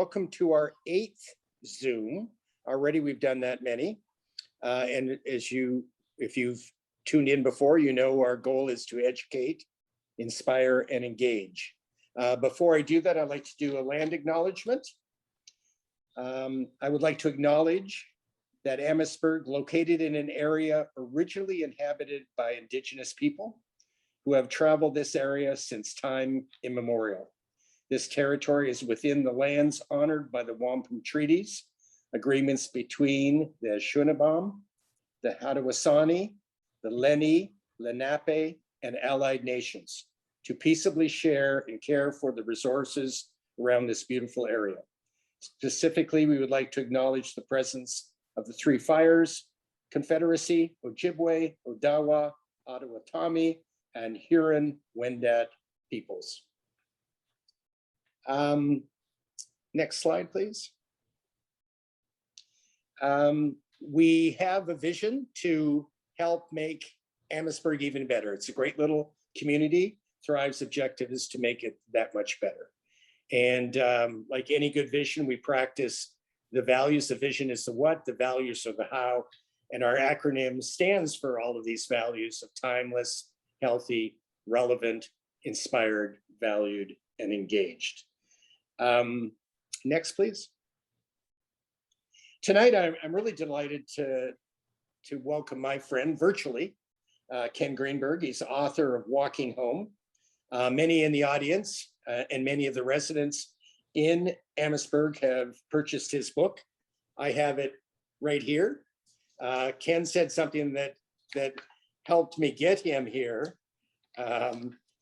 welcome to our 8th Zoom. Already we've done that many. And if you've tuned in before, you know our goal is to educate, inspire, and engage. Before I do that, I'd like to do a land acknowledgement. I would like to acknowledge that Amherstburg, located in an area originally inhabited by Indigenous people who have traveled this area since time immemorial. This territory is within the lands honored by the Wampum Treaties, agreements between the Shunabam, the Haudenosaunee, the Lenni, Lenape, and allied nations to peaceably share and care for the resources around this beautiful area. Specifically, we would like to acknowledge the presence of the Three Fires, Confederacy, Ojibwe, Odawa, Ottawatomie, and Huron-Wendat peoples. Next slide, please. We have a vision to help make Amherstburg even better. It's a great little community. Thrive's objective is to make it that much better. And like any good vision, we practice the values. The vision is the what, the values are the how, and our acronym stands for all of these values of timeless, healthy, relevant, inspired, valued, and engaged. Next, please. Tonight, I'm really delighted to welcome my friend virtually, Ken Greenberg. He's the author of Walking Home. Many in the audience and many of the residents in Amherstburg have purchased his book. I have it right here. Ken said something that helped me get him here.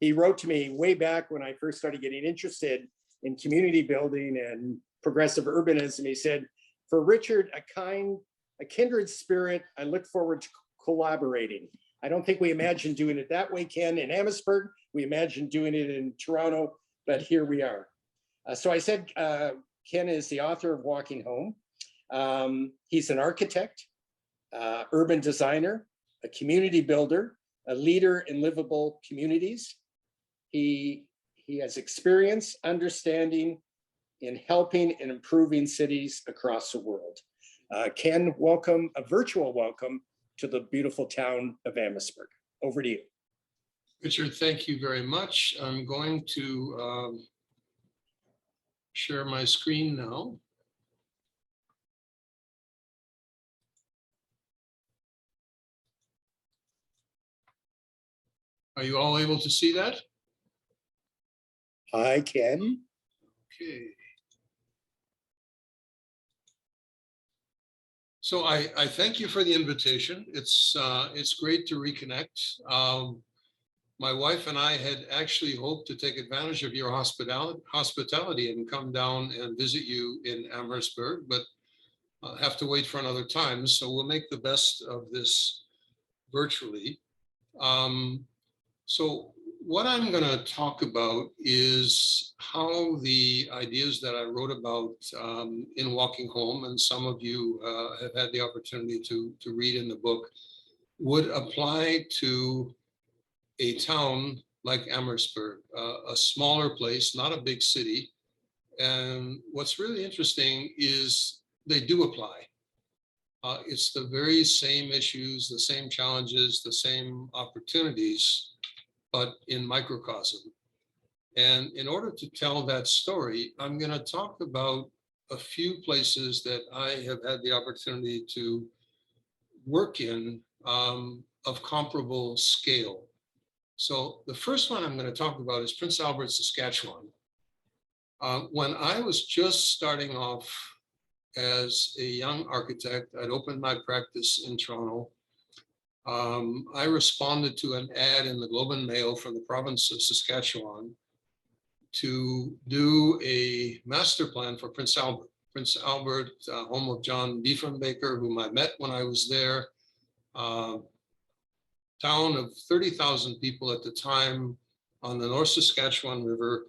He wrote to me way back when I first started getting interested in community building and progressive urbanism. He said, "For Richard, a kindred spirit, I look forward to collaborating. I don't think we imagined doing it that way, Ken, in Amherstburg. We imagined doing it in Toronto, but here we are." So I said, Ken is the author of Walking Home. He's an architect, urban designer, a community builder, a leader in livable communities. He has experience, understanding in helping and improving cities across the world. Ken, welcome, a virtual welcome to the beautiful town of Amherstburg. Over to you. Richard, thank you very much. I'm going to share my screen now. Are you all able to see that? I can. Okay. So I thank you for the invitation. It's great to reconnect. My wife and I had actually hoped to take advantage of your hospitality and come down and visit you in Amherstburg, but have to wait for another time. So we'll make the best of this virtually. So what I'm going to talk about is how the ideas that I wrote about in Walking Home, and some of you have had the opportunity to read in the book, would apply to a town like Amherstburg, a smaller place, not a big city. And what's really interesting is they do apply. It's the very same issues, the same challenges, the same opportunities, but in microcosm. And in order to tell that story, I'm going to talk about a few places that I have had the opportunity to work in of comparable scale. So the first one I'm going to talk about is Prince Albert, Saskatchewan. When I was just starting off as a young architect, I'd opened my practice in Toronto. I responded to an ad in the Globe and Mail from the province of Saskatchewan to do a master plan for Prince Albert. Prince Albert, home of John Diefenbaker, whom I met when I was there. Town of 30,000 people at the time on the North Saskatchewan River,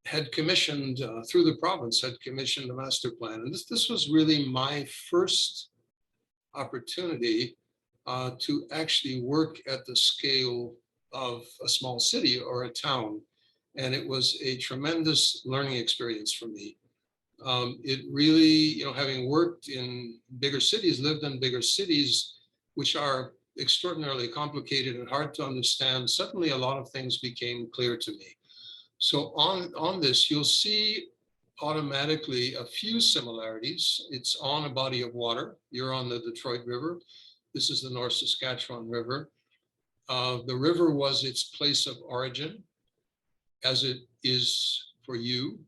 had commissioned, through the province, had commissioned a master plan. And this was really my first opportunity to actually work at the scale of a small city or a town. And it was a tremendous learning experience for me. It really, having worked in bigger cities, lived in bigger cities, which are extraordinarily complicated and hard to understand, suddenly a lot of things became clear to me. So on this, you'll see automatically a few similarities. It's on a body of water. You're on the Detroit River. This is the North Saskatchewan River. The river was its place of origin, as it is for you.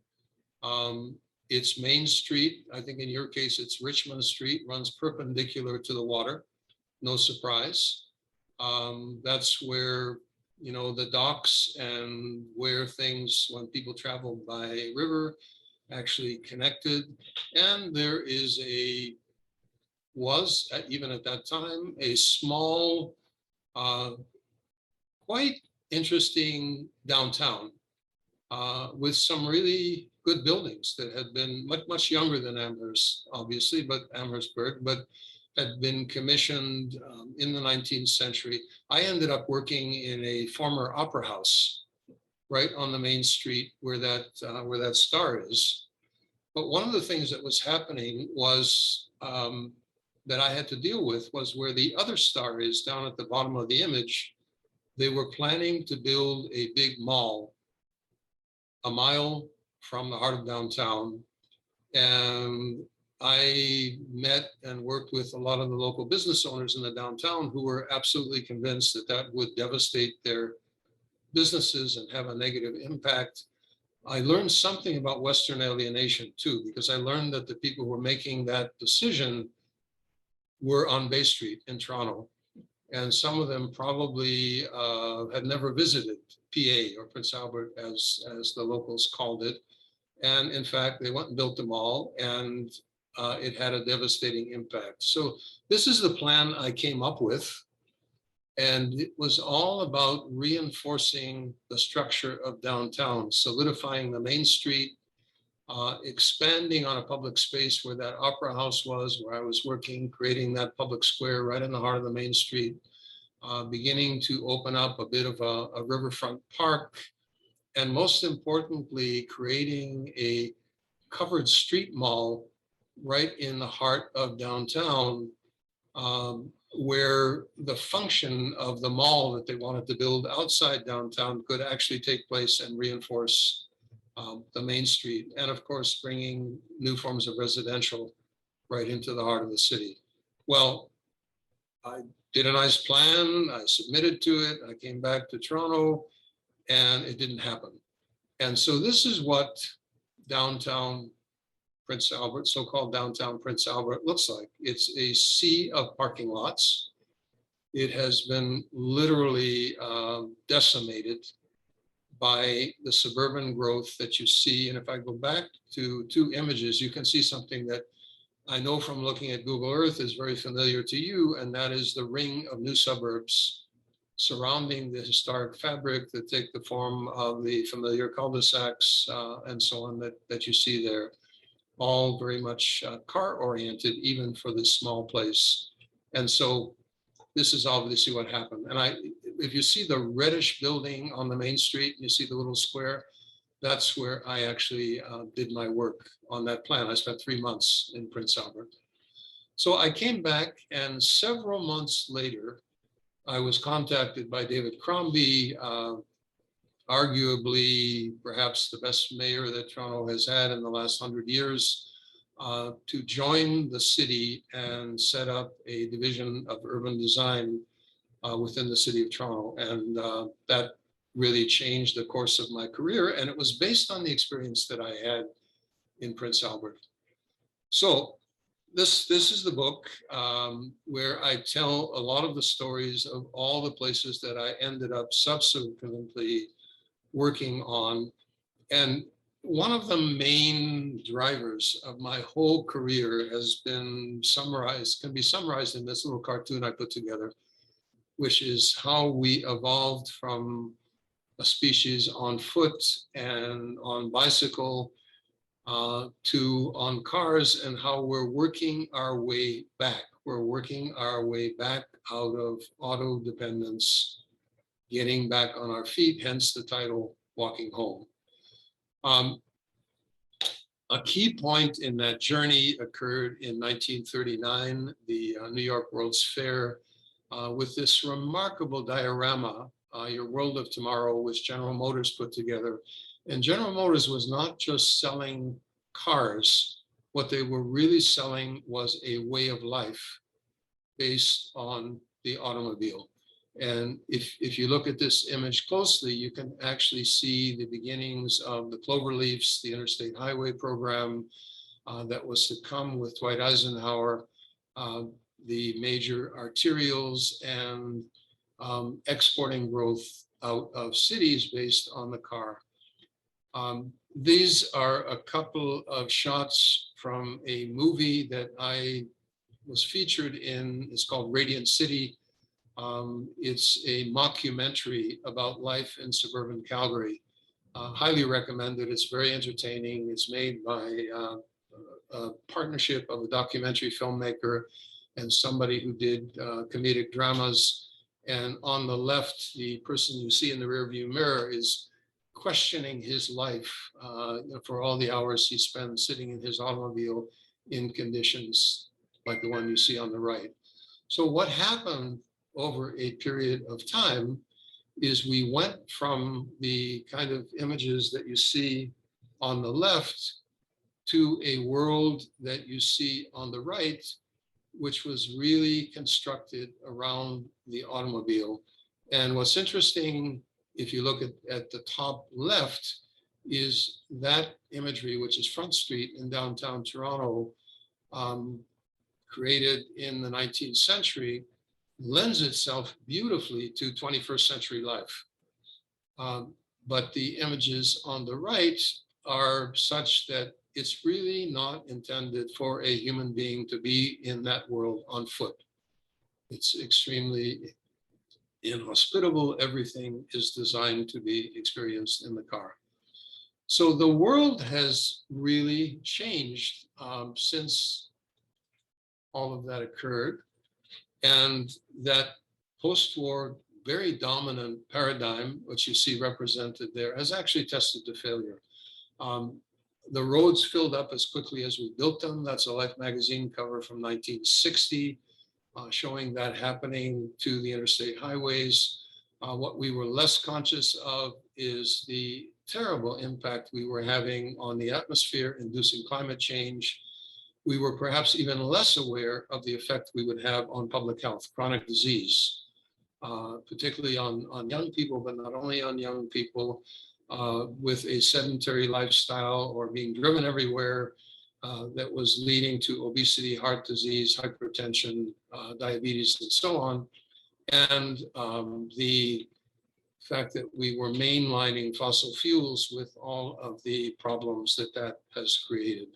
Its main street, I think in your case, it's Richmond Street, runs perpendicular to the water. No surprise. That's where, the docks and where things, when people travel by river, actually connected. And there is even at that time, a small, quite interesting downtown with some really good buildings that had been much younger than Amherst, obviously, but Amherstburg, but had been commissioned in the 19th century. I ended up working in a former opera house right on the main street where that star is. But one of the things that was happening was that I had to deal with was where the other star is down at the bottom of the image. They were planning to build a big mall a mile from the heart of downtown. And I met and worked with a lot of the local business owners in the downtown who were absolutely convinced that that would devastate their businesses and have a negative impact. I learned something about Western alienation too, because I learned that the people who were making that decision were on Bay Street in Toronto. And some of them probably had never visited PA or Prince Albert, as the locals called it. And in fact, they went and built the mall, and it had a devastating impact. So this is the plan I came up with. And it was all about reinforcing the structure of downtown, solidifying the main street, expanding on a public space where that opera house was, where I was working, creating that public square right in the heart of the main street, beginning to open up a bit of a riverfront park, and most importantly, creating a covered street mall right in the heart of downtown, where the function of the mall that they wanted to build outside downtown could actually take place and reinforce the main street. And of course, bringing new forms of residential right into the heart of the city. Well, I did a nice plan. I submitted to it. I came back to Toronto and it didn't happen. And so this is what downtown Prince Albert, so-called downtown Prince Albert, looks like. It's a sea of parking lots. It has been literally decimated by the suburban growth that you see. And if I go back to two images, you can see something that I know from looking at Google Earth is very familiar to you, and that is the ring of new suburbs surrounding the historic fabric that take the form of the familiar cul-de-sacs and so on that you see there. All very much car-oriented, even for this small place. And so this is obviously what happened. And if you see the reddish building on the main street, you see the little square, that's where I actually did my work on that plan. I spent 3 months in Prince Albert. So I came back, and several months later, I was contacted by David Crombie, arguably perhaps the best mayor that Toronto has had in the last 100 years, to join the city and set up a division of urban design within the city of Toronto. And that really changed the course of my career. And it was based on the experience that I had in Prince Albert. So this is the book where I tell a lot of the stories of all the places that I ended up subsequently working on. And one of the main drivers of my whole career has been can be summarized in this little cartoon I put together, which is how we evolved from a species on foot and on bicycle to on cars, and how we're working our way back. We're working our way back out of auto dependence, getting back on our feet, hence the title walking home. A key point in that journey occurred in 1939, the New York World's Fair, with this remarkable diorama, Your World of Tomorrow, which General Motors put together. And General Motors was not just selling cars. What they were really selling was a way of life based on the automobile. And if you look at this image closely, you can actually see the beginnings of the Cloverleafs, the Interstate Highway Program that was to come with Dwight Eisenhower, the major arterials, and exporting growth out of cities based on the car. These are a couple of shots from a movie that I was featured in. It's called Radiant City. It's a mockumentary about life in suburban Calgary. Highly recommended. It's very entertaining. It's made by a partnership of a documentary filmmaker and somebody who did comedic dramas. And on the left, the person you see in the rearview mirror is questioning his life for all the hours he spent sitting in his automobile in conditions like the one you see on the right. So what happened over a period of time is we went from the kind of images that you see on the left to a world that you see on the right, which was really constructed around the automobile. And what's interesting, if you look at the top left, is that imagery, which is Front Street in downtown Toronto, created in the 19th century, lends itself beautifully to 21st century life. But the images on the right are such that it's really not intended for a human being to be in that world on foot. It's extremely inhospitable. Everything is designed to be experienced in the car. So the world has really changed since all of that occurred. And that post-war, very dominant paradigm, which you see represented there, has actually tested to failure. The roads filled up as quickly as we built them. That's a Life magazine cover from 1960, showing that happening to the interstate highways. What we were less conscious of is the terrible impact we were having on the atmosphere, inducing climate change. We were perhaps even less aware of the effect we would have on public health, chronic disease, particularly on young people, but not only on young people with a sedentary lifestyle or being driven everywhere that was leading to obesity, heart disease, hypertension, diabetes, and so on. And the fact that we were mainlining fossil fuels with all of the problems that that has created.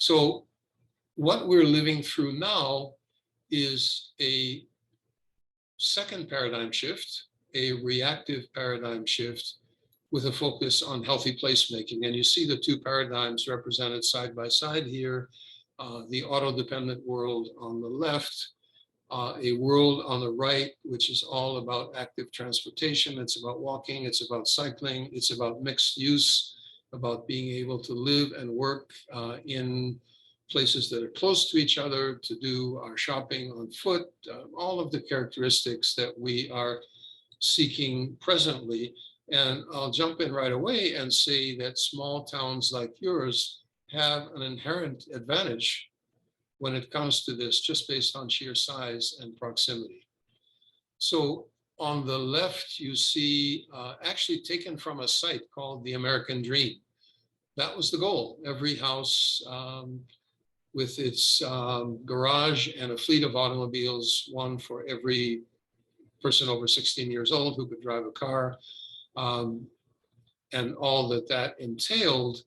So what we're living through now is a second paradigm shift, a reactive paradigm shift with a focus on healthy placemaking. And you see the two paradigms represented side by side here, the auto-dependent world on the left, a world on the right, which is all about active transportation. It's about walking, it's about cycling, it's about mixed use, about being able to live and work in places that are close to each other, to do our shopping on foot, all of the characteristics that we are seeking presently. And I'll jump in right away and say that small towns like yours have an inherent advantage when it comes to this, just based on sheer size and proximity. So on the left, you see actually taken from a site called the American Dream. That was the goal. Every house with its garage and a fleet of automobiles, one for every person over 16 years old who could drive a car, and all that that entailed,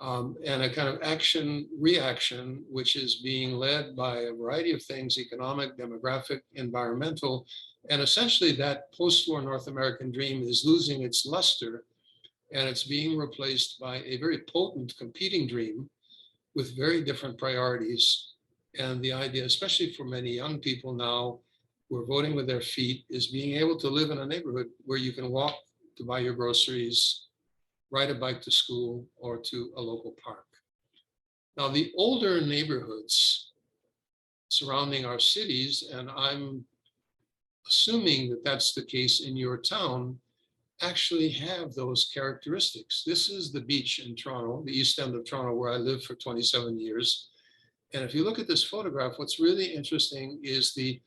and a kind of action-reaction, which is being led by a variety of things, economic, demographic, environmental, and essentially that post-war North American dream is losing its luster, and it's being replaced by a very potent competing dream with very different priorities. And the idea, especially for many young people now, who are voting with their feet is being able to live in a neighborhood where you can walk to buy your groceries, ride a bike to school, or to a local park. Now, the older neighborhoods surrounding our cities, and I'm assuming that that's the case in your town, actually have those characteristics. This is the beach in Toronto, the east end of Toronto, where I lived for 27 years. And if you look at this photograph, what's really interesting is the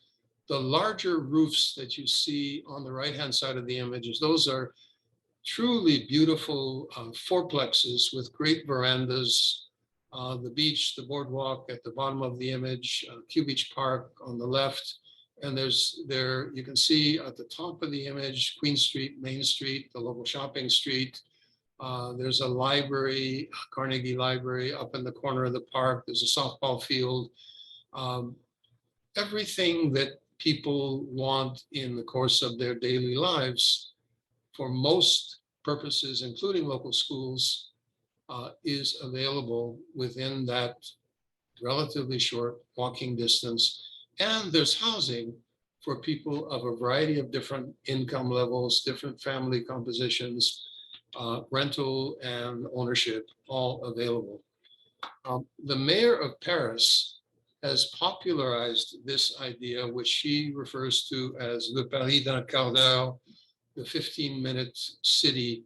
larger roofs that you see on the right-hand side of the images. Those are truly beautiful fourplexes with great verandas. The beach, the boardwalk at the bottom of the image, Q Beach Park on the left. And you can see at the top of the image, Queen Street, Main Street, the local shopping street. There's a library, Carnegie Library up in the corner of the park. There's a softball field. Everything that people want in the course of their daily lives, for most purposes, including local schools, is available within that relatively short walking distance. And there's housing for people of a variety of different income levels, different family compositions, rental and ownership, all available. The mayor of Paris has popularized this idea, which she refers to as Le Paris d'un quart d'heure, the 15-minute city.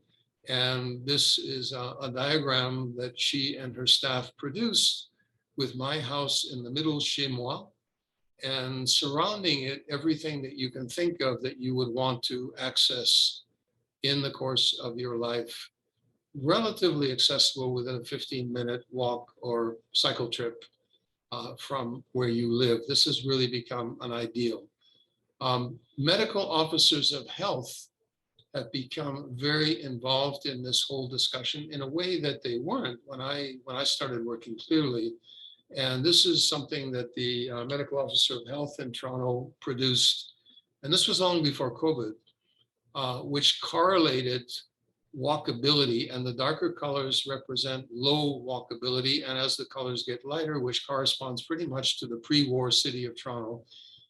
And this is a diagram that she and her staff produced with my house in the middle, chez moi, and surrounding it, everything that you can think of that you would want to access in the course of your life, relatively accessible within a 15-minute walk or cycle trip from where you live. This has really become an ideal. Medical officers of health have become very involved in this whole discussion in a way that they weren't when I started working, clearly. And this is something that the medical officer of health in Toronto produced, and this was long before COVID, which correlated walkability, and the darker colors represent low walkability, and as the colors get lighter, which corresponds pretty much to the pre-war city of Toronto,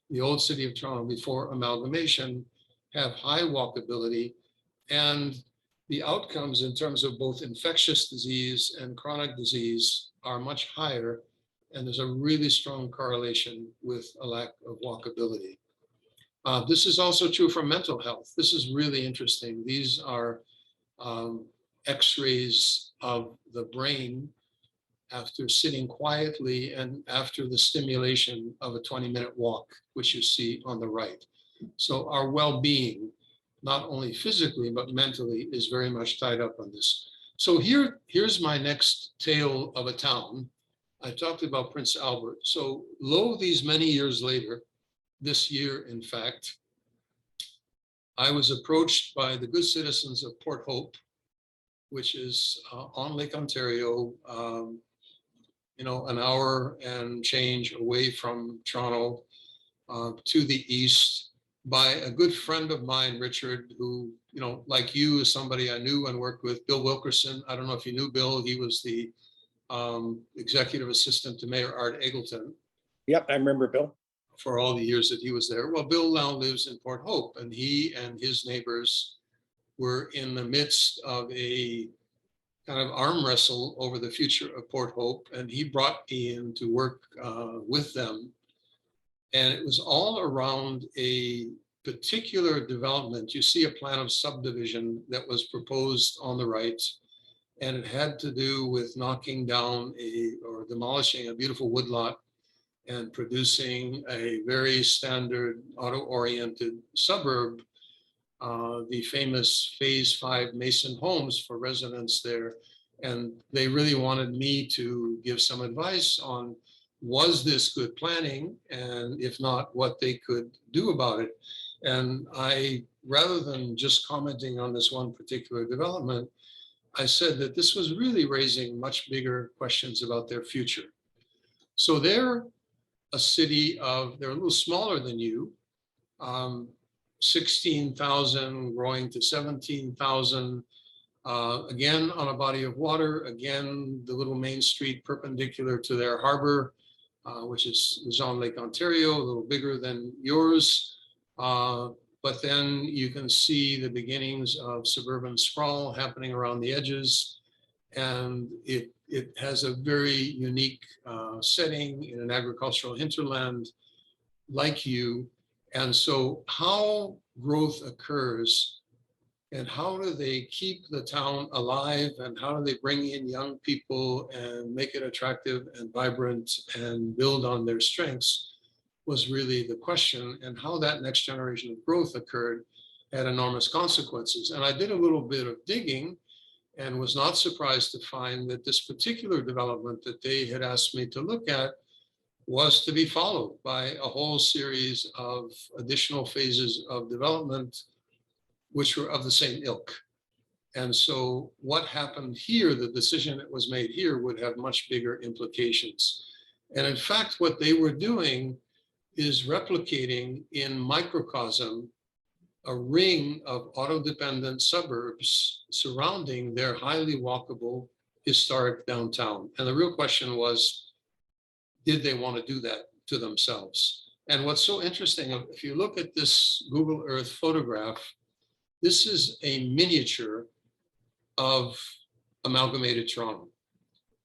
the old city of Toronto before amalgamation, have high walkability, and the outcomes in terms of both infectious disease and chronic disease are much higher, and there's a really strong correlation with a lack of walkability. This is also true for mental health. This is really interesting. These are X-rays of the brain after sitting quietly and after the stimulation of a 20-minute walk, which you see on the right. So our well-being, not only physically, but mentally, is very much tied up on this. So here's my next tale of a town. I talked about Prince Albert. So lo, these many years later, this year, in fact, I was approached by the good citizens of Port Hope, which is on Lake Ontario, an hour and change away from Toronto, to the east, by a good friend of mine, Richard, who, like you, is somebody I knew and worked with, Bill Wilkerson. I don't know if you knew Bill. He was the executive assistant to Mayor Art Eggleton. Yep, I remember Bill. For all the years that he was there. Well, Bill now lives in Port Hope, and he and his neighbors were in the midst of a kind of arm wrestle over the future of Port Hope, and he brought me in to work with them. And it was all around a particular development. You see a plan of subdivision that was proposed on the right, and it had to do with knocking down or demolishing a beautiful woodlot and producing a very standard auto-oriented suburb, the famous Phase 5 Mason homes for residents there. And they really wanted me to give some advice on, was this good planning? And if not, what they could do about it. And I, rather than just commenting on this one particular development, I said that this was really raising much bigger questions about their future. So they're a city they're a little smaller than you, 16,000 growing to 17,000, again, on a body of water, again, the little main street perpendicular to their harbor, which is on Lake Ontario, a little bigger than yours. But then you can see the beginnings of suburban sprawl happening around the edges. And it has a very unique setting in an agricultural hinterland like you. And so how growth occurs and how do they keep the town alive and how do they bring in young people and make it attractive and vibrant and build on their strengths was really the question. And how that next generation of growth occurred had enormous consequences. And I did a little bit of digging and was not surprised to find that this particular development that they had asked me to look at was to be followed by a whole series of additional phases of development, which were of the same ilk. And so what happened here, the decision that was made here would have much bigger implications. And in fact, what they were doing is replicating in microcosm a ring of auto-dependent suburbs surrounding their highly walkable historic downtown. And the real question was, did they want to do that to themselves? And what's so interesting, if you look at this Google Earth photograph, this is a miniature of amalgamated Toronto.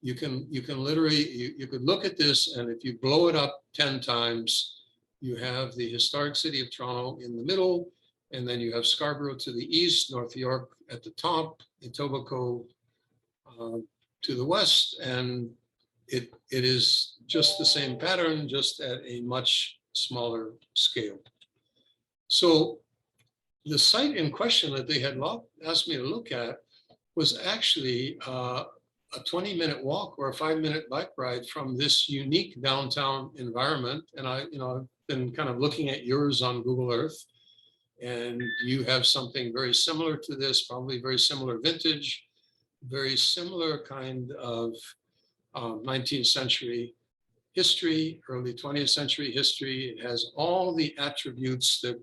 You can literally, you could look at this, and if you blow it up 10 times, you have the historic city of Toronto in the middle, and then you have Scarborough to the east, North York at the top, Etobicoke to the west, and it is just the same pattern, just at a much smaller scale. So the site in question that they had asked me to look at was actually a 20-minute walk or a 5-minute bike ride from this unique downtown environment. And I've been kind of looking at yours on Google Earth, and you have something very similar to this, probably very similar vintage, very similar kind of 19th century history, early 20th century history. It has all the attributes that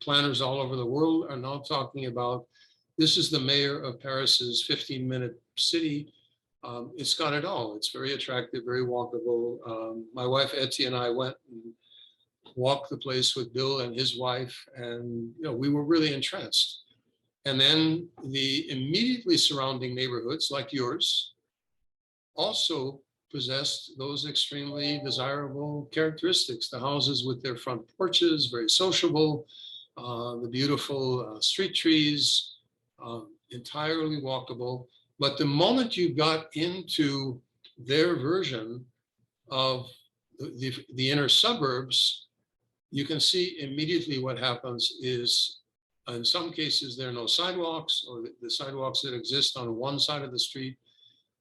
planners all over the world are now talking about. This is the mayor of Paris's 15-minute city. It's got it all. It's very attractive, very walkable. My wife Etty and I went and walked the place with Bill and his wife, and we were really entranced. And then the immediately surrounding neighborhoods, like yours, also possessed those extremely desirable characteristics. The houses with their front porches, very sociable, the beautiful street trees, entirely walkable. But the moment you got into their version of the inner suburbs, you can see immediately what happens is, in some cases, there are no sidewalks, or the sidewalks that exist on one side of the street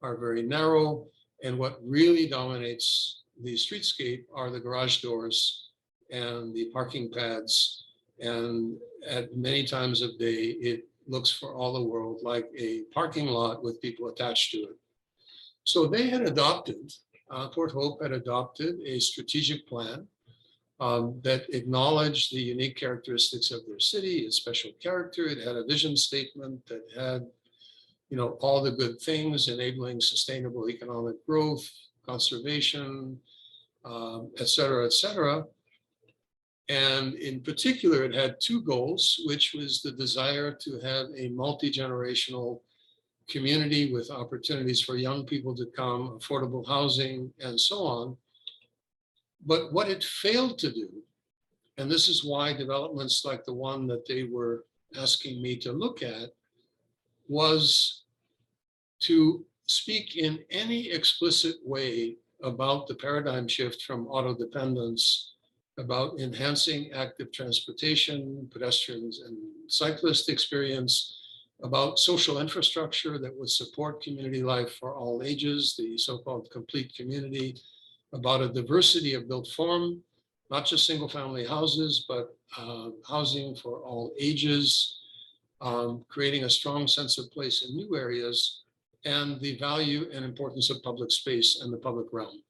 are very narrow. And what really dominates the streetscape are the garage doors and the parking pads. And at many times of day, it looks for all the world like a parking lot with people attached to it. So they had adopted, Port Hope had adopted a strategic plan that acknowledged the unique characteristics of their city, its special character. It had a vision statement that had, all the good things, enabling sustainable economic growth, conservation, et cetera, et cetera. And in particular, it had two goals, which was the desire to have a multi-generational community with opportunities for young people to come, affordable housing, and so on. But what it failed to do, and this is why developments like the one that they were asking me to look at, was to speak in any explicit way about the paradigm shift from auto dependence, about enhancing active transportation, pedestrians and cyclist experience, about social infrastructure that would support community life for all ages, the so-called complete community, about a diversity of built form, not just single family houses, but housing for all ages, creating a strong sense of place in new areas, and the value and importance of public space and the public realm.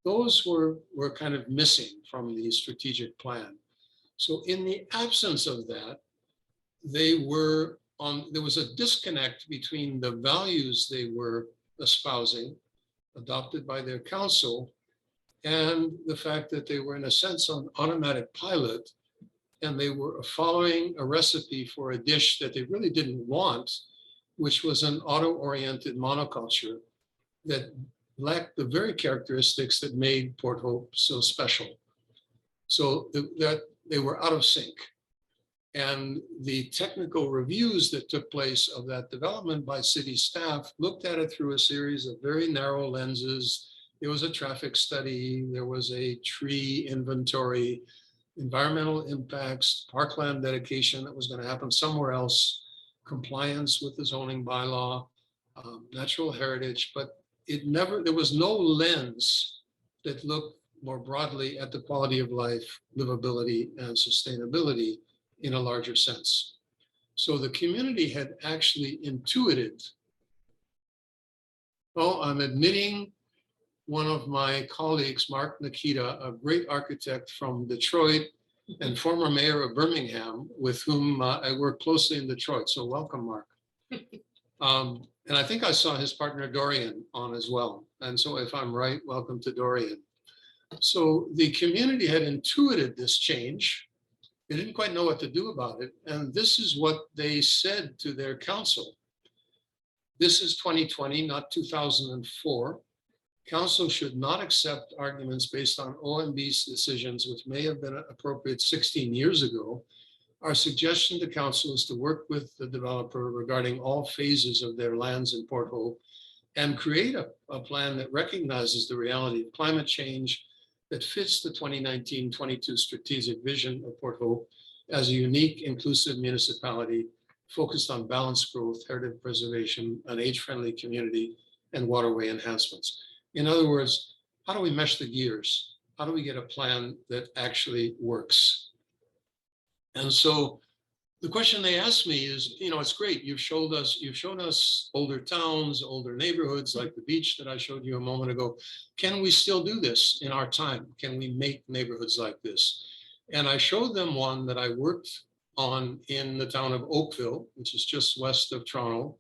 Those were kind of missing from the strategic plan. So in the absence of that, there was a disconnect between the values they were espousing, adopted by their council, and the fact that they were in a sense on automatic pilot and they were following a recipe for a dish that they really didn't want, which was an auto-oriented monoculture that lacked the very characteristics that made Port Hope so special. So that they were out of sync. And the technical reviews that took place of that development by city staff looked at it through a series of very narrow lenses. There was a traffic study, there was a tree inventory, environmental impacts, parkland dedication that was going to happen somewhere else, compliance with the zoning bylaw, natural heritage, but there was no lens that looked more broadly at the quality of life, livability, and sustainability in a larger sense. So the community had actually intuited, oh, I'm admitting one of my colleagues, Mark Nikita, a great architect from Detroit and former mayor of Birmingham, with whom I work closely in Detroit. So welcome, Mark. And I think I saw his partner Dorian on as well. And so if I'm right, welcome to Dorian. So the community had intuited this change. They didn't quite know what to do about it. And this is what they said to their council. This is 2020, not 2004. Council should not accept arguments based on OMB's decisions, which may have been appropriate 16 years ago. Our suggestion to council is to work with the developer regarding all phases of their lands in Port Hope and create a plan that recognizes the reality of climate change, that fits the 2019-22 strategic vision of Port Hope as a unique, inclusive municipality focused on balanced growth, heritage preservation, an age-friendly community, and waterway enhancements. In other words, how do we mesh the gears? How do we get a plan that actually works? And so the question they asked me is, it's great. You've shown us older towns, older neighborhoods like the beach that I showed you a moment ago. Can we still do this in our time? Can we make neighborhoods like this? And I showed them one that I worked on in the town of Oakville, which is just west of Toronto,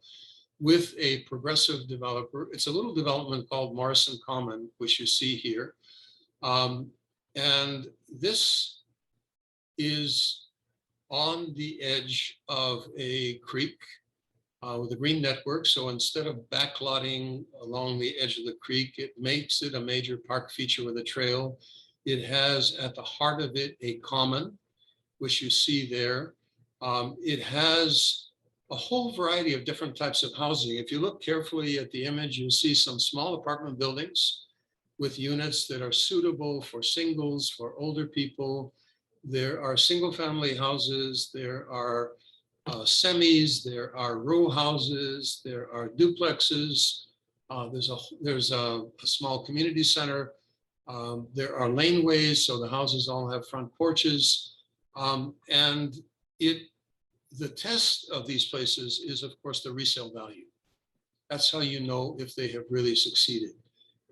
with a progressive developer. It's a little development called Morrison Common, which you see here. And this is on the edge of a creek with a green network. So instead of backlotting along the edge of the creek, it makes it a major park feature with a trail. It has at the heart of it a common, which you see there. It has a whole variety of different types of housing. If you look carefully at the image, you'll see some small apartment buildings with units that are suitable for singles, for older people. There are single family houses, there are semis, there are row houses, there are duplexes. There's a small community center. There are laneways, so the houses all have front porches. And the test of these places is, of course, the resale value. That's how you know if they have really succeeded.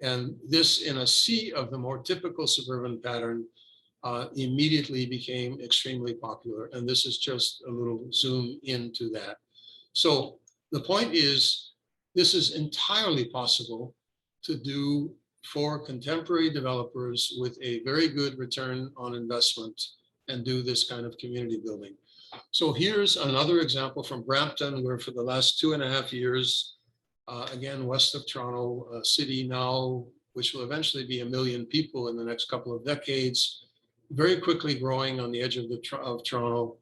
And this, in a sea of the more typical suburban pattern, immediately became extremely popular. And this is just a little zoom into that. So the point is, this is entirely possible to do for contemporary developers with a very good return on investment and do this kind of community building. So here's another example from Brampton, where for the last 2.5 years, again, west of Toronto, a city now, which will eventually be 1 million people in the next couple of decades, very quickly growing on the edge of Toronto.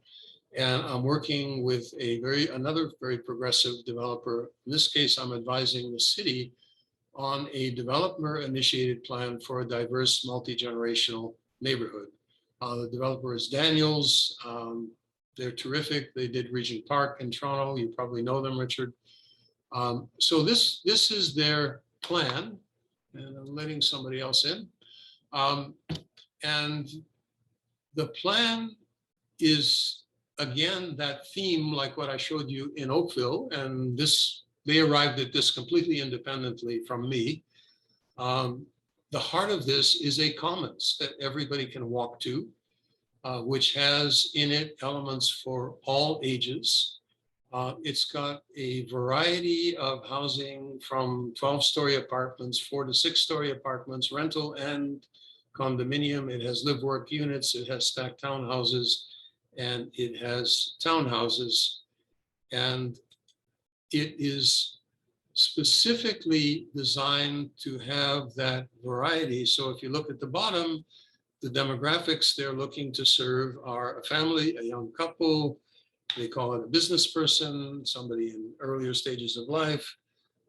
And I'm working with another very progressive developer. In this case, I'm advising the city on a developer-initiated plan for a diverse, multi-generational neighborhood. The developer is Daniels. They're terrific. They did Regent Park in Toronto. You probably know them, Richard. So this is their plan, and I'm letting somebody else in. And the plan is, again, that theme, like what I showed you in Oakville, and they arrived at this completely independently from me. The heart of this is a commons that everybody can walk to, which has in it elements for all ages. It's got a variety of housing from 12-story apartments, 4 to 6-story apartments, rental and condominium. It has live-work units. It has stacked townhouses. and it has townhouses, and it is specifically designed to have that variety. So if you look at the bottom, the demographics they're looking to serve are a family, a young couple, they call it a business person, somebody in earlier stages of life,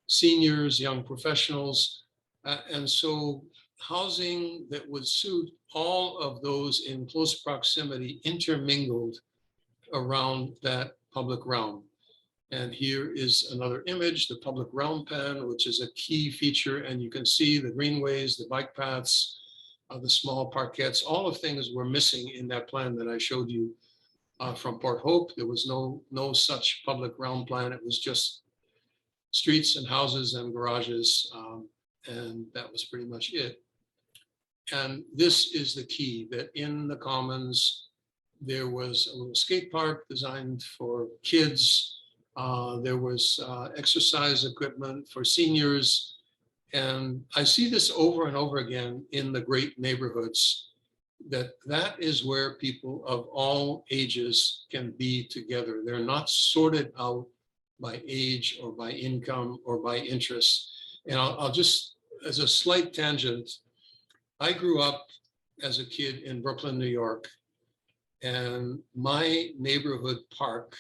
seniors, young professionals. And so housing that would suit all of those in close proximity intermingled around that public realm. And here is another image, the public realm pen, which is a key feature. And you can see the greenways, the bike paths, the small parkettes, all of things were missing in that plan that I showed you from Port Hope. There was no such public realm plan. It was just streets and houses and garages. And that was pretty much it. And this is the key, that in the commons, there was a little skate park designed for kids. There was exercise equipment for seniors. And I see this over and over again in the great neighborhoods, that is where people of all ages can be together. They're not sorted out by age or by income or by interest. And I'll just, as a slight tangent, I grew up as a kid in Brooklyn, New York, and my neighborhood park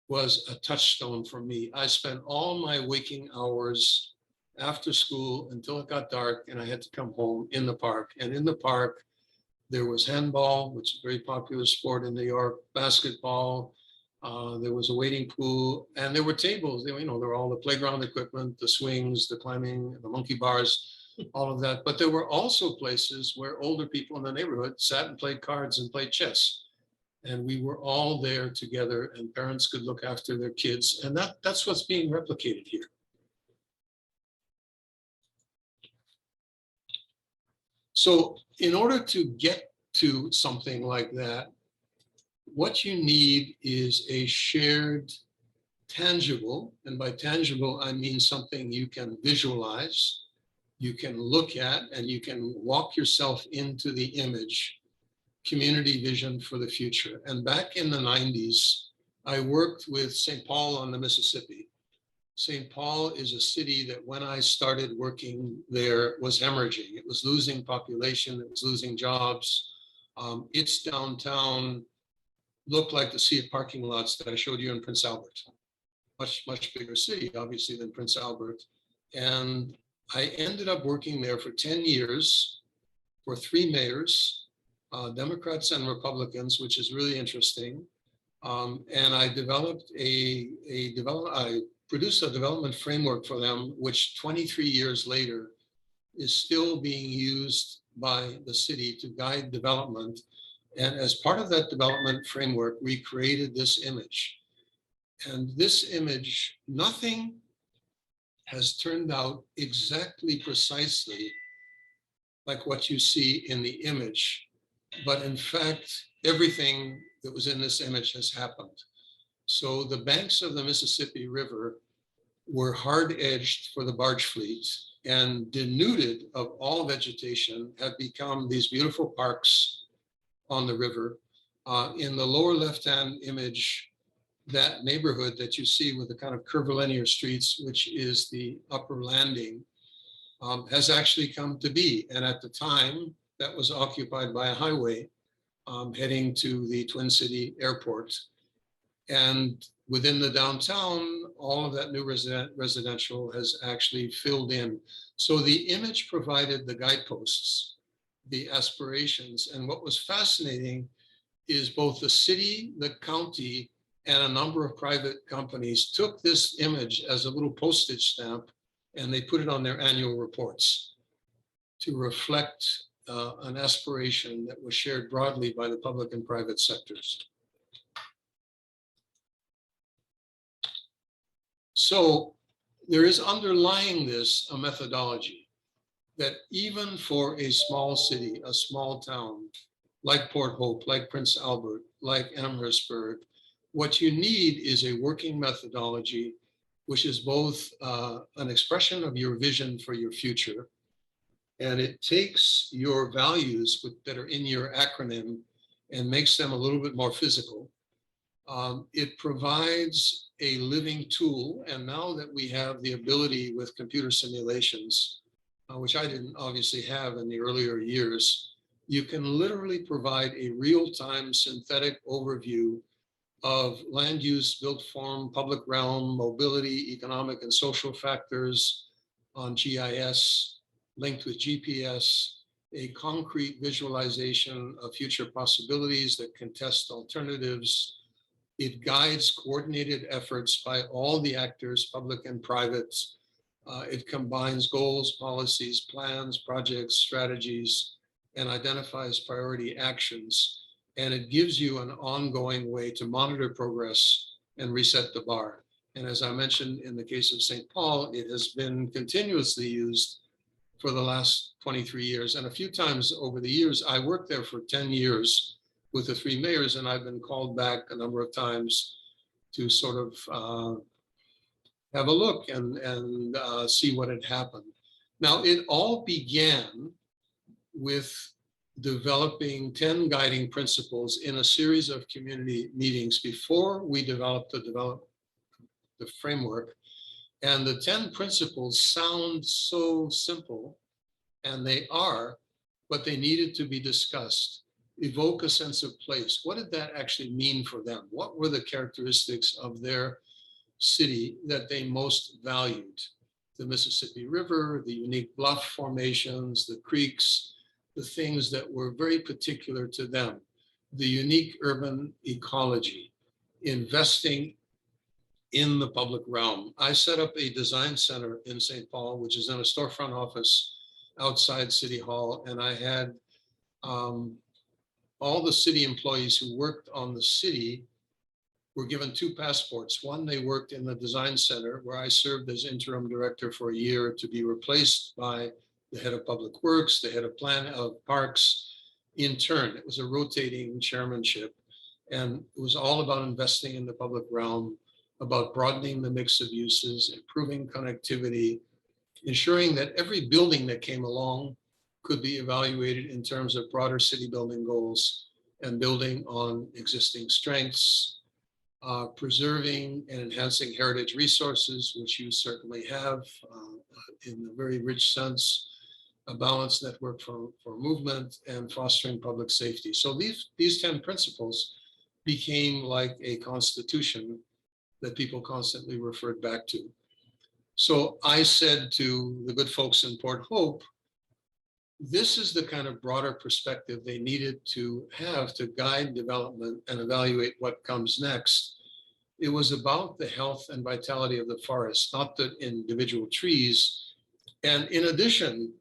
was a touchstone for me. I spent all my waking hours after school until it got dark and I had to come home in the park. And in the park, there was handball, which is a very popular sport in New York, basketball, there was a wading pool, and there were tables. There were all the playground equipment, the swings, the climbing, the monkey bars, all of that. But there were also places where older people in the neighborhood sat and played cards and played chess. And we were all there together, and parents could look after their kids. And that's what's being replicated here. So in order to get to something like that, what you need is a shared tangible, and by tangible, I mean something you can visualize, you can look at, and you can walk yourself into the image, community vision for the future. And back in the 90s, I worked with St. Paul on the Mississippi. St. Paul is a city that when I started working there was hemorrhaging. It was losing population, it was losing jobs. Its downtown looked like the sea of parking lots that I showed you in Prince Albert. Much, much bigger city, obviously, than Prince Albert. And I ended up working there for 10 years for 3 mayors, Democrats and Republicans, which is really interesting. And I developed I produced a development framework for them, which 23 years later is still being used by the city to guide development. And as part of that development framework, we created this image. And this image, nothing has turned out exactly precisely like what you see in the image. But in fact, everything that was in this image has happened. So the banks of the Mississippi River were hard-edged for the barge fleet and denuded of all vegetation, have become these beautiful parks on the river. In the lower left-hand image, that neighborhood that you see with the kind of curvilinear streets, which is the upper landing, has actually come to be. And at the time, that was occupied by a highway heading to the Twin City Airport. And within the downtown, all of that new residential has actually filled in. So the image provided the guideposts, the aspirations. And what was fascinating is both the city, the county, and a number of private companies took this image as a little postage stamp and they put it on their annual reports to reflect an aspiration that was shared broadly by the public and private sectors. So there is underlying this a methodology that even for a small city, a small town, like Port Hope, like Prince Albert, like Amherstburg, what you need is a working methodology, which is both an expression of your vision for your future, and it takes your values that are in your acronym and makes them a little bit more physical. It provides a living tool. And now that we have the ability with computer simulations, which I didn't obviously have in the earlier years, you can literally provide a real-time synthetic overview of land use, built form, public realm, mobility, economic and social factors on GIS, linked with GPS, a concrete visualization of future possibilities that can test alternatives. It guides coordinated efforts by all the actors, public and private. It combines goals, policies, plans, projects, strategies, and identifies priority actions. And it gives you an ongoing way to monitor progress and reset the bar. And as I mentioned, in the case of St. Paul, it has been continuously used for the last 23 years. And a few times over the years, I worked there for 10 years with the three mayors, and I've been called back a number of times to sort of have a look and see what had happened. Now, it all began with developing 10 guiding principles in a series of community meetings before we developed the framework. And the 10 principles sound so simple, and they are, but they needed to be discussed. Evoke a sense of place. What did that actually mean for them? What were the characteristics of their city that they most valued? The Mississippi River, the unique bluff formations, the creeks, the things that were very particular to them, the unique urban ecology, investing in the public realm. I set up a design center in St. Paul, which is in a storefront office outside City Hall, and I had all the city employees who worked on the city were given two passports. One, they worked in the design center, where I served as interim director for a year to be replaced by the head of public works, the head of parks in turn. It was a rotating chairmanship, and it was all about investing in the public realm, about broadening the mix of uses, improving connectivity, ensuring that every building that came along could be evaluated in terms of broader city building goals and building on existing strengths, preserving and enhancing heritage resources, which you certainly have in a very rich sense, a balanced network for movement, and fostering public safety. So these 10 principles became like a constitution that people constantly referred back to. So I said to the good folks in Port Hope, this is the kind of broader perspective they needed to have to guide development and evaluate what comes next. It was about the health and vitality of the forest, not the individual trees. And in addition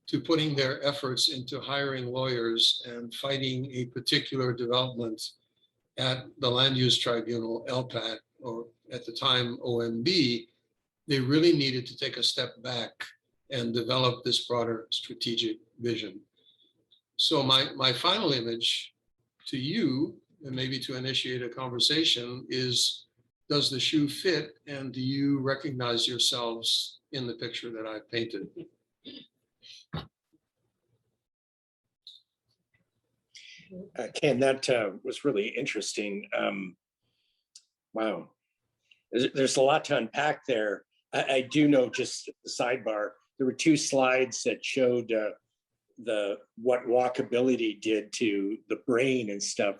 to putting their efforts into hiring lawyers and fighting a particular development at the Land Use Tribunal, LPAT, or at the time OMB, they really needed to take a step back and develop this broader strategic vision. So my final image to you, and maybe to initiate a conversation, is, does the shoe fit, and do you recognize yourselves in the picture that I painted? Ken, that was really interesting. Wow, there's a lot to unpack there. I do know, just the sidebar, there were two slides that showed what walkability did to the brain and stuff.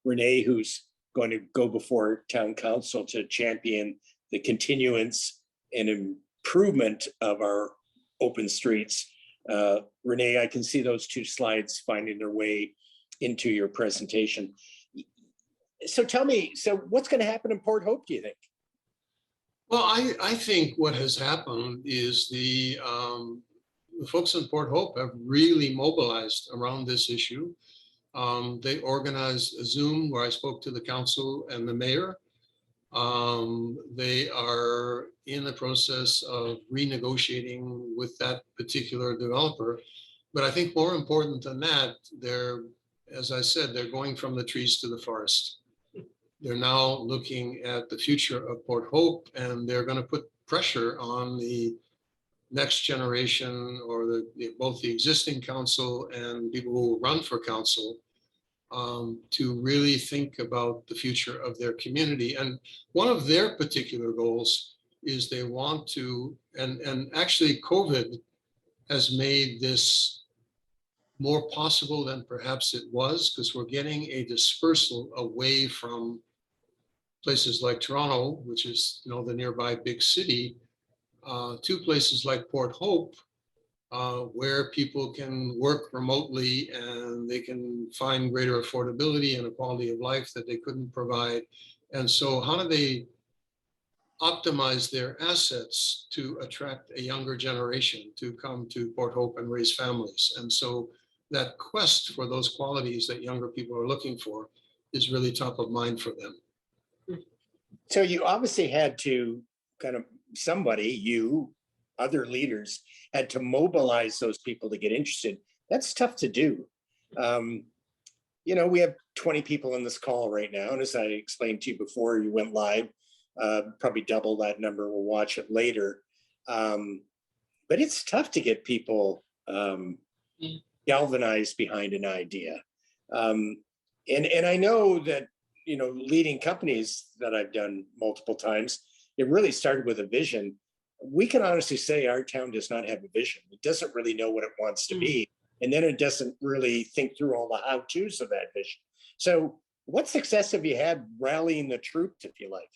Renee, who's going to go before town council to champion the continuance and improvement of our open streets. Renee, I can see those two slides finding their way into your presentation. So tell me, so what's going to happen in Port Hope, do you think? Well, I think what has happened is the folks in Port Hope have really mobilized around this issue. They organized a Zoom where I spoke to the council and the mayor. They are in the process of renegotiating with that particular developer. But I think more important than that, as I said, they're going from the trees to the forest. They're now looking at the future of Port Hope, and they're going to put pressure on the next generation, or both the existing council and people who will run for council, to really think about the future of their community. And one of their particular goals is they want to, and actually COVID has made this more possible than perhaps it was, because we're getting a dispersal away from places like Toronto, which is, the nearby big city, to places like Port Hope, where people can work remotely and they can find greater affordability and a quality of life that they couldn't provide. And so how do they optimize their assets to attract a younger generation to come to Port Hope and raise families? And so that quest for those qualities that younger people are looking for is really top of mind for them. So you obviously had to other leaders had to mobilize those people to get interested. That's tough to do. We have 20 people in this call right now. And as I explained to you before you went live, probably double that number. We'll watch it later. But it's tough to get people galvanized behind an idea. And I know that, leading companies that I've done multiple times, it really started with a vision. We can honestly say our town does not have a vision. It doesn't really know what it wants to be. And then it doesn't really think through all the how-tos of that vision. So what success have you had rallying the troops, if you like?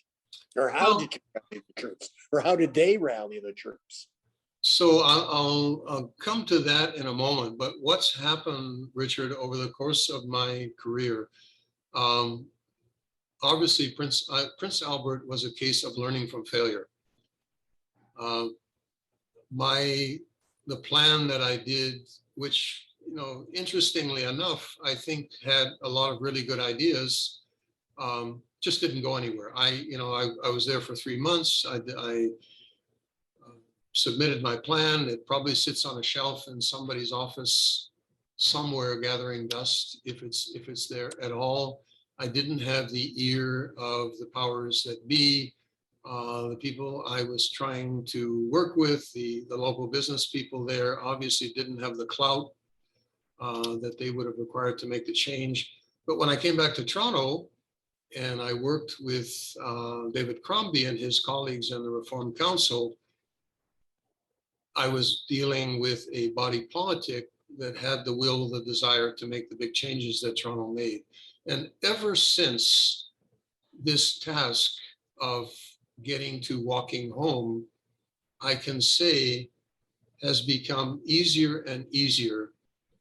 Or how did you rally the troops? Or how did they rally the troops? So I'll come to that in a moment. But what's happened, Richard, over the course of my career, obviously Prince Albert was a case of learning from failure. The plan that I did, which, interestingly enough, I think had a lot of really good ideas, just didn't go anywhere. I was there for 3 months. I submitted my plan. It probably sits on a shelf in somebody's office somewhere gathering dust, if it's there at all. I didn't have the ear of the powers that be. The people I was trying to work with, the local business people there, obviously didn't have the clout that they would have required to make the change. But when I came back to Toronto and I worked with David Crombie and his colleagues in the Reform Council, I was dealing with a body politic that had the will, the desire to make the big changes that Toronto made. And ever since, this task of getting to walking home, I can say, has become easier and easier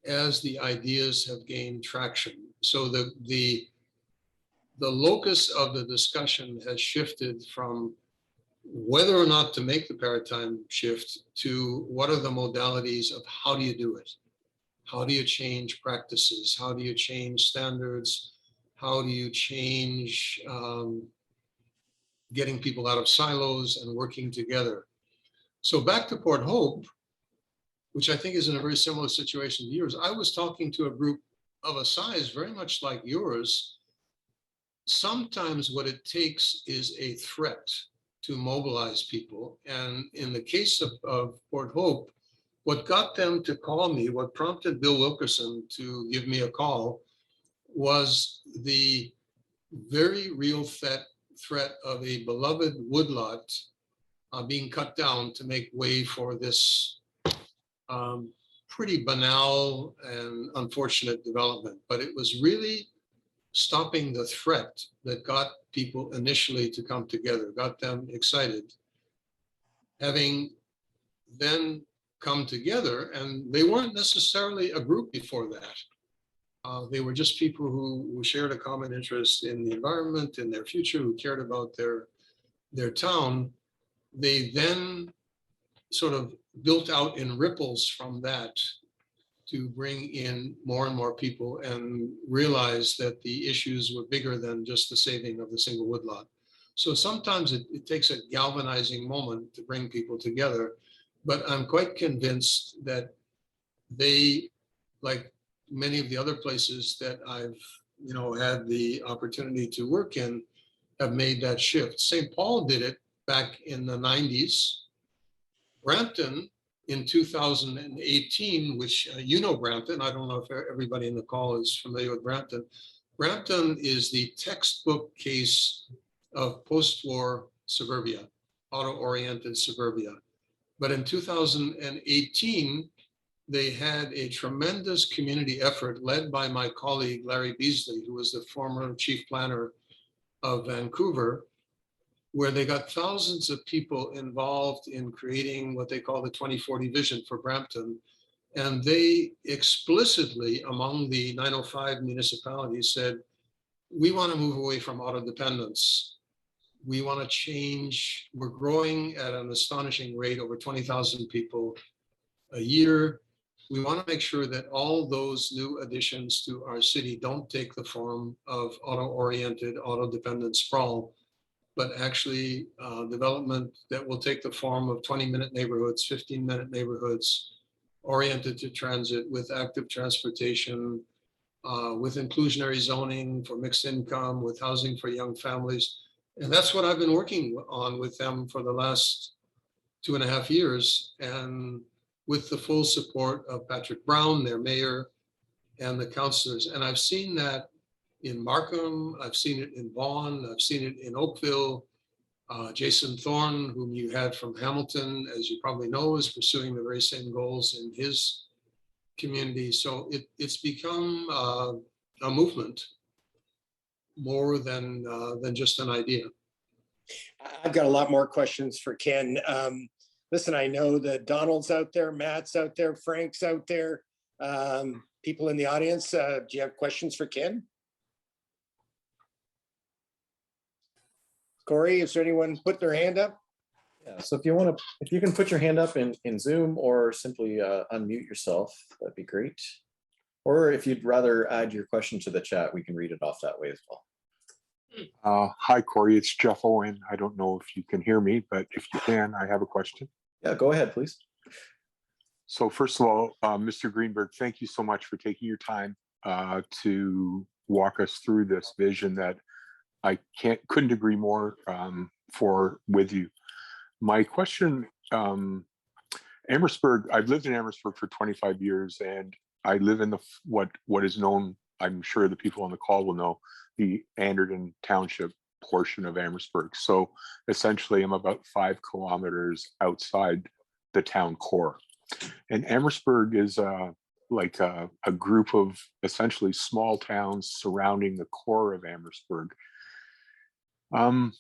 as the ideas have gained traction. So the locus of the discussion has shifted from whether or not to make the paradigm shift to what are the modalities of how do you do it? How do you change practices? How do you change standards? How do you change getting people out of silos and working together? So back to Port Hope, which I think is in a very similar situation to yours. I was talking to a group of a size very much like yours. Sometimes what it takes is a threat to mobilize people. And in the case of Port Hope, what got them to call me, what prompted Bill Wilkerson to give me a call, was the very real threat of a beloved woodlot being cut down to make way for this pretty banal and unfortunate development. But it was really stopping the threat that got people initially to come together, got them excited. Having then come together, and they weren't necessarily a group before that. They were just people who shared a common interest in the environment, in their future, who cared about their town. They then sort of built out in ripples from that to bring in more and more people and realize that the issues were bigger than just the saving of the single woodlot. So sometimes it takes a galvanizing moment to bring people together, but I'm quite convinced that they, like many of the other places that I've had the opportunity to work in, have made that shift. St. Paul did it back in the 90s. Brampton in 2018, which you know Brampton. I don't know if everybody in the call is familiar with Brampton. Brampton is the textbook case of post-war suburbia, auto-oriented suburbia. But in 2018, they had a tremendous community effort led by my colleague, Larry Beasley, who was the former chief planner of Vancouver, where they got thousands of people involved in creating what they call the 2040 vision for Brampton. And they explicitly, among the 905 municipalities, said, we want to move away from auto dependence. We want to change. We're growing at an astonishing rate, over 20,000 people a year. We want to make sure that all those new additions to our city don't take the form of auto-oriented, auto-dependent sprawl, but actually development that will take the form of 20-minute neighborhoods, 15-minute neighborhoods, oriented to transit with active transportation, with inclusionary zoning for mixed income, with housing for young families. And that's what I've been working on with them for the last 2.5 years, and with the full support of Patrick Brown, their mayor, and the councillors. And I've seen that in Markham, I've seen it in Vaughan, I've seen it in Oakville. Jason Thorne, whom you had from Hamilton, as you probably know, is pursuing the very same goals in his community. So it's become a movement more than just an idea. I've got a lot more questions for Ken. Listen, I know that Donald's out there, Matt's out there, Frank's out there. People in the audience, do you have questions for Ken? Corey, is there anyone put their hand up? Yeah, so if you can put your hand up in Zoom or simply unmute yourself, that'd be great. Or if you'd rather add your question to the chat, we can read it off that way as well. Hi, Corey, it's Jeff Owen. I don't know if you can hear me, but if you can, I have a question. Yeah, go ahead, please. So first of all, Mr. Greenberg, thank you so much for taking your time to walk us through this vision that I couldn't agree more with you. My question, Amherstburg, I've lived in Amherstburg for 25 years, and I live in what is known, I'm sure the people on the call will know, the Anderton Township portion of Amherstburg. So essentially I'm about 5 kilometers outside the town core. And Amherstburg is like a group of essentially small towns surrounding the core of Amherstburg. Some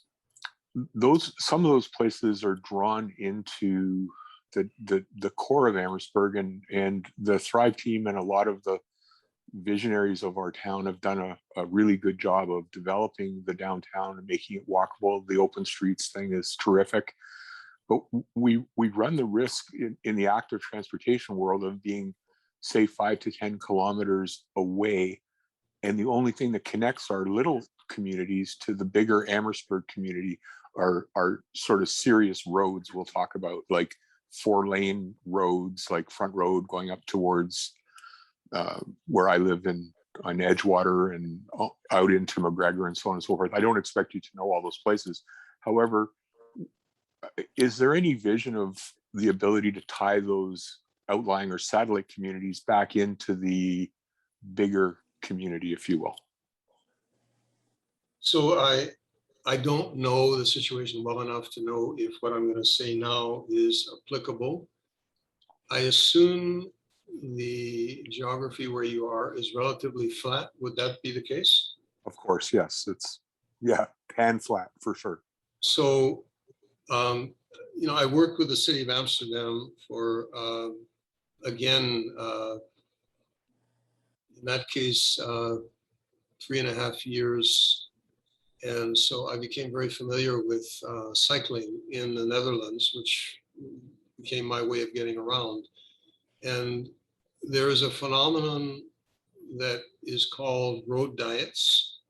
of those places are drawn into the core of Amherstburg, and the Thrive team and a lot of the visionaries of our town have done a really good job of developing the downtown and making it walkable. The open streets thing is terrific, but we run the risk in the active transportation world of being, say, 5 to 10 kilometers away, and the only thing that connects our little communities to the bigger Amherstburg community are sort of serious roads we'll talk about, like 4-lane roads, like Front Road going up towards where I live on Edgewater and out into McGregor and so on and so forth. I don't expect you to know all those places. However, is there any vision of the ability to tie those outlying or satellite communities back into the bigger community, if you will? So I don't know the situation well enough to know if what I'm going to say now is applicable. I assume the geography where you are is relatively flat. Would that be the case? Of course, yes. It's, yeah, pan flat for sure. So, I worked with the city of Amsterdam for, again, in that case, 3.5 years. And so I became very familiar with cycling in the Netherlands, which became my way of getting around. And there is a phenomenon that is called road diets,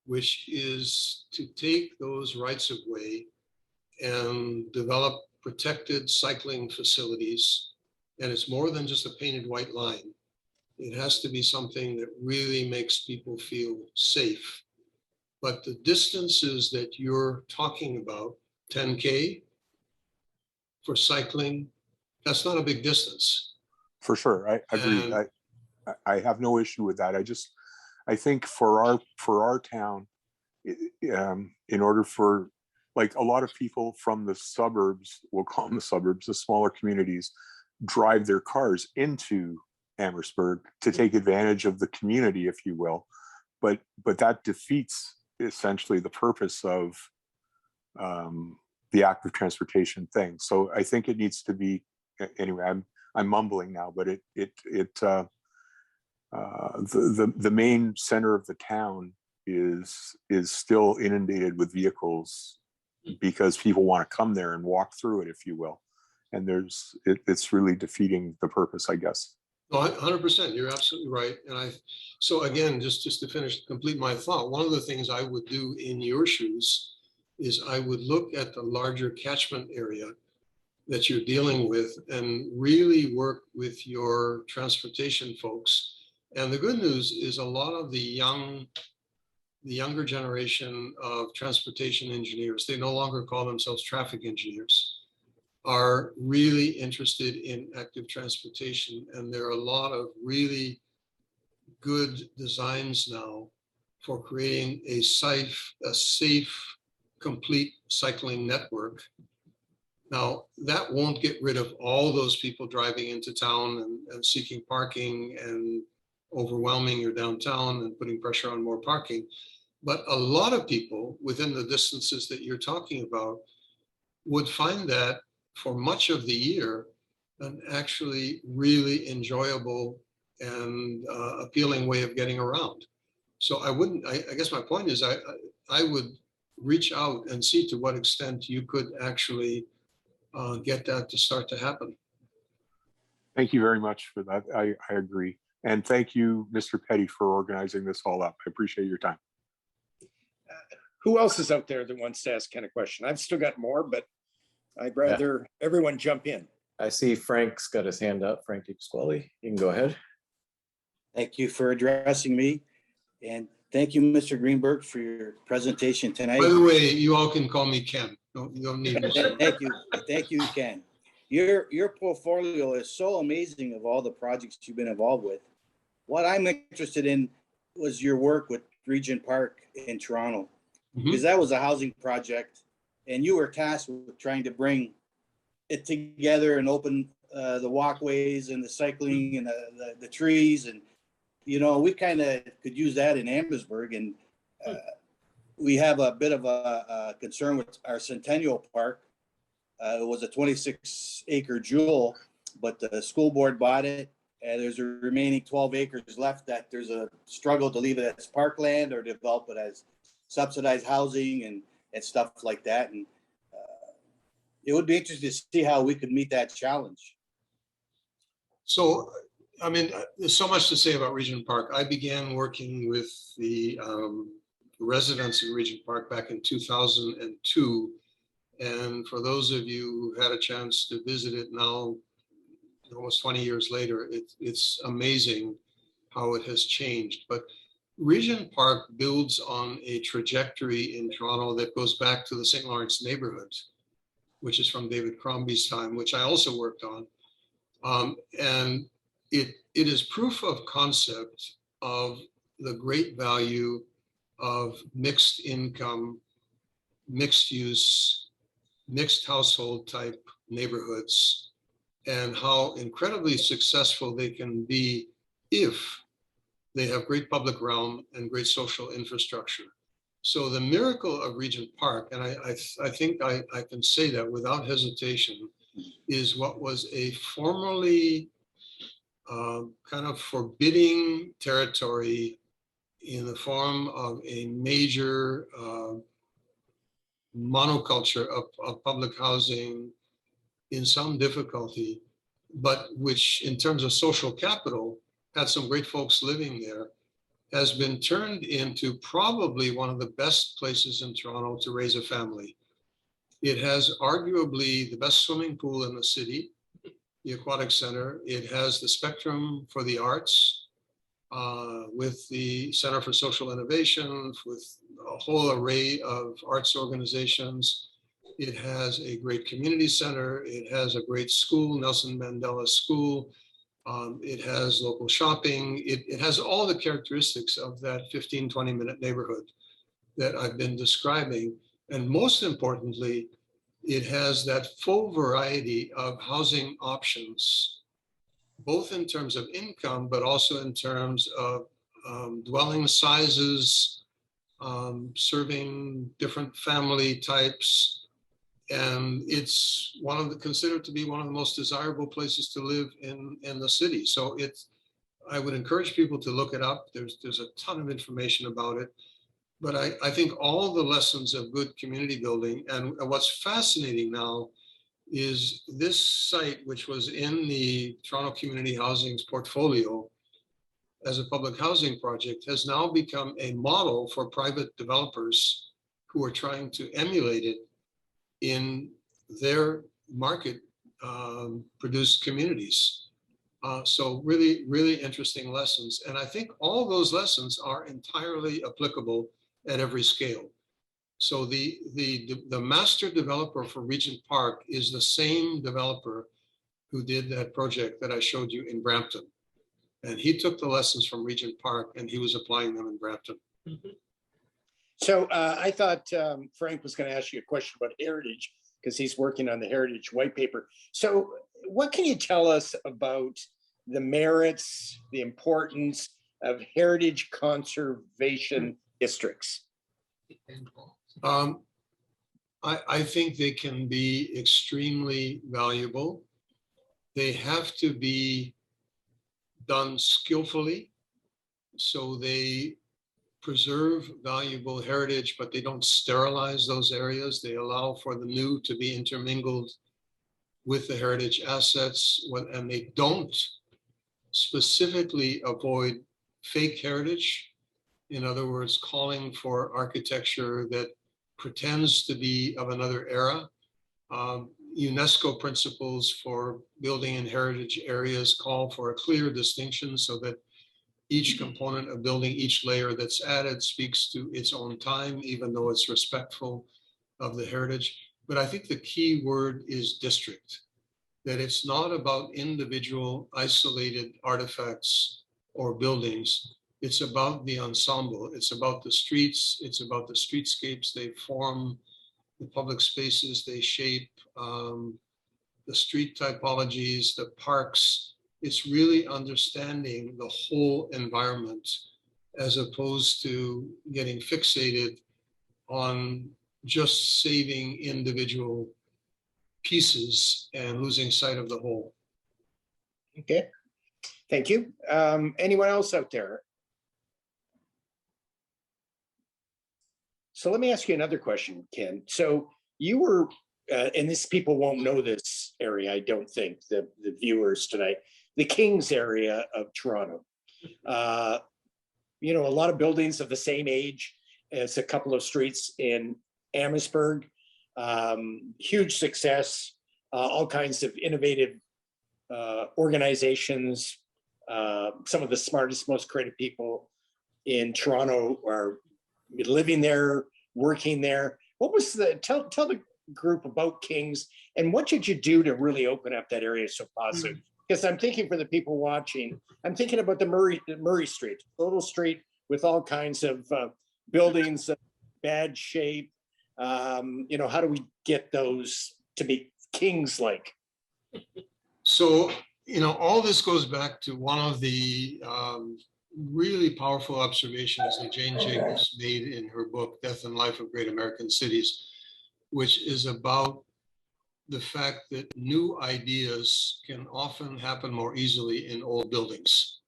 which is to take those rights of way and develop protected cycling facilities. And it's more than just a painted white line. It has to be something that really makes people feel safe. But the distances that you're talking about, 10K for cycling, That's not a big distance. For sure. I agree. And I have no issue with that. I think for our town, in order for, like, a lot of people from the suburbs, we'll call them the suburbs, the smaller communities, drive their cars into Amherstburg to take advantage of the community, if you will. But that defeats essentially the purpose of the active transportation thing. So I think it needs to be, anyway, I'm mumbling now, but the main center of the town is still inundated with vehicles because people want to come there and walk through it, if you will. And it's really defeating the purpose, I guess. No, 100%, you're absolutely right. And so again, just to complete my thought, one of the things I would do in your shoes is I would look at the larger catchment area that you're dealing with and really work with your transportation folks. And the good news is a lot of the younger generation of transportation engineers, they no longer call themselves traffic engineers, are really interested in active transportation. And there are a lot of really good designs now for creating a safe, complete cycling network. Now, that won't get rid of all those people driving into town and seeking parking and overwhelming your downtown and putting pressure on more parking. But a lot of people within the distances that you're talking about would find that for much of the year an actually really enjoyable and appealing way of getting around. So I guess my point is I would reach out and see to what extent you could actually get that to start to happen. Thank you very much for that. I agree. And thank you, Mr. Petty, for organizing this all up. I appreciate your time. Who else is out there that wants to ask kind of question? I've still got more, but I'd rather everyone jump in. I see Frank's got his hand up. Frank DePasquale, you can go ahead. Thank you for addressing me. And thank you, Mr. Greenberg, for your presentation tonight. By the way, you all can call me Ken. You don't need me. Thank you. Thank you, Ken. Your portfolio is so amazing of all the projects you've been involved with. What I'm interested in was your work with Regent Park in Toronto, because that was a housing project and you were tasked with trying to bring it together and open the walkways and the cycling and the trees. And, you know, we kind of could use that in Amherstburg. And we have a bit of a concern with our Centennial Park. It was a 26-acre jewel, but the school board bought it. And there's a remaining 12 acres left that there's a struggle to leave it as parkland or develop it as subsidized housing and stuff like that. And it would be interesting to see how we could meet that challenge. So, I mean, there's so much to say about Regent Park. I began working with the residents in Regent Park back in 2002. And for those of you who had a chance to visit it now, almost 20 years later, it's amazing how it has changed. But Regent Park builds on a trajectory in Toronto that goes back to the St. Lawrence neighborhood, which is from David Crombie's time, which I also worked on. And it is proof of concept of the great value of mixed income, mixed use, mixed household type neighborhoods, and how incredibly successful they can be if they have great public realm and great social infrastructure. So the miracle of Regent Park, and I think I can say that without hesitation, is what was a formerly kind of forbidding territory in the form of a major monoculture of public housing in some difficulty, but which in terms of social capital had some great folks living there, has been turned into probably one of the best places in Toronto to raise a family. It has arguably the best swimming pool in the city, the Aquatic Center. It has the spectrum for the arts with the Center for Social Innovation, with a whole array of arts organizations. It has a great community center. It has a great school, Nelson Mandela School. It has local shopping. It has all the characteristics of that 15, 20-minute neighborhood that I've been describing. And most importantly, it has that full variety of housing options, both in terms of income, but also in terms of dwelling sizes, serving different family types. And it's considered to be one of the most desirable places to live in the city. So I would encourage people to look it up. There's a ton of information about it. But I think all the lessons of good community building, and what's fascinating now is this site, which was in the Toronto Community Housing's portfolio as a public housing project, has now become a model for private developers who are trying to emulate it in their market produced communities. So really, really interesting lessons. And I think all those lessons are entirely applicable at every scale. So the master developer for Regent Park is the same developer who did that project that I showed you in Brampton. And he took the lessons from Regent Park and he was applying them in Brampton. So I thought Frank was going to ask you a question about heritage because he's working on the heritage white paper. So what can you tell us about the merits, the importance of heritage conservation districts? I think they can be extremely valuable. They have to be done skillfully, so they preserve valuable heritage, but they don't sterilize those areas. They allow for the new to be intermingled with the heritage assets, and they don't specifically avoid fake heritage. In other words, calling for architecture that pretends to be of another era. UNESCO principles for building in heritage areas call for a clear distinction so that each component of building, each layer that's added speaks to its own time, even though it's respectful of the heritage. But I think the key word is district, that it's not about individual isolated artifacts or buildings. It's about the ensemble. It's about the streets. It's about the streetscapes they form, the public spaces they shape, the street typologies, the parks. It's really understanding the whole environment as opposed to getting fixated on just saving individual pieces and losing sight of the whole. Okay, thank you. Anyone else out there? So let me ask you another question, Ken. So you were, and this people won't know this area, I don't think, the viewers tonight, the Kings area of Toronto. You know, a lot of buildings of the same age as a couple of streets in Amherstburg. Huge success, all kinds of innovative organizations. Some of the smartest, most creative people in Toronto are living there, working there. What was tell the group about Kings and what did you do to really open up that area so positive? Because I'm thinking for the people watching, I'm thinking about the Murray Street, a little street with all kinds of buildings, bad shape. You know, how do we get those to be Kings-like? So, you know, all this goes back to one of the really powerful observations that Jane Jacobs made in her book, Death and Life of Great American Cities, which is about the fact that new ideas can often happen more easily in old buildings.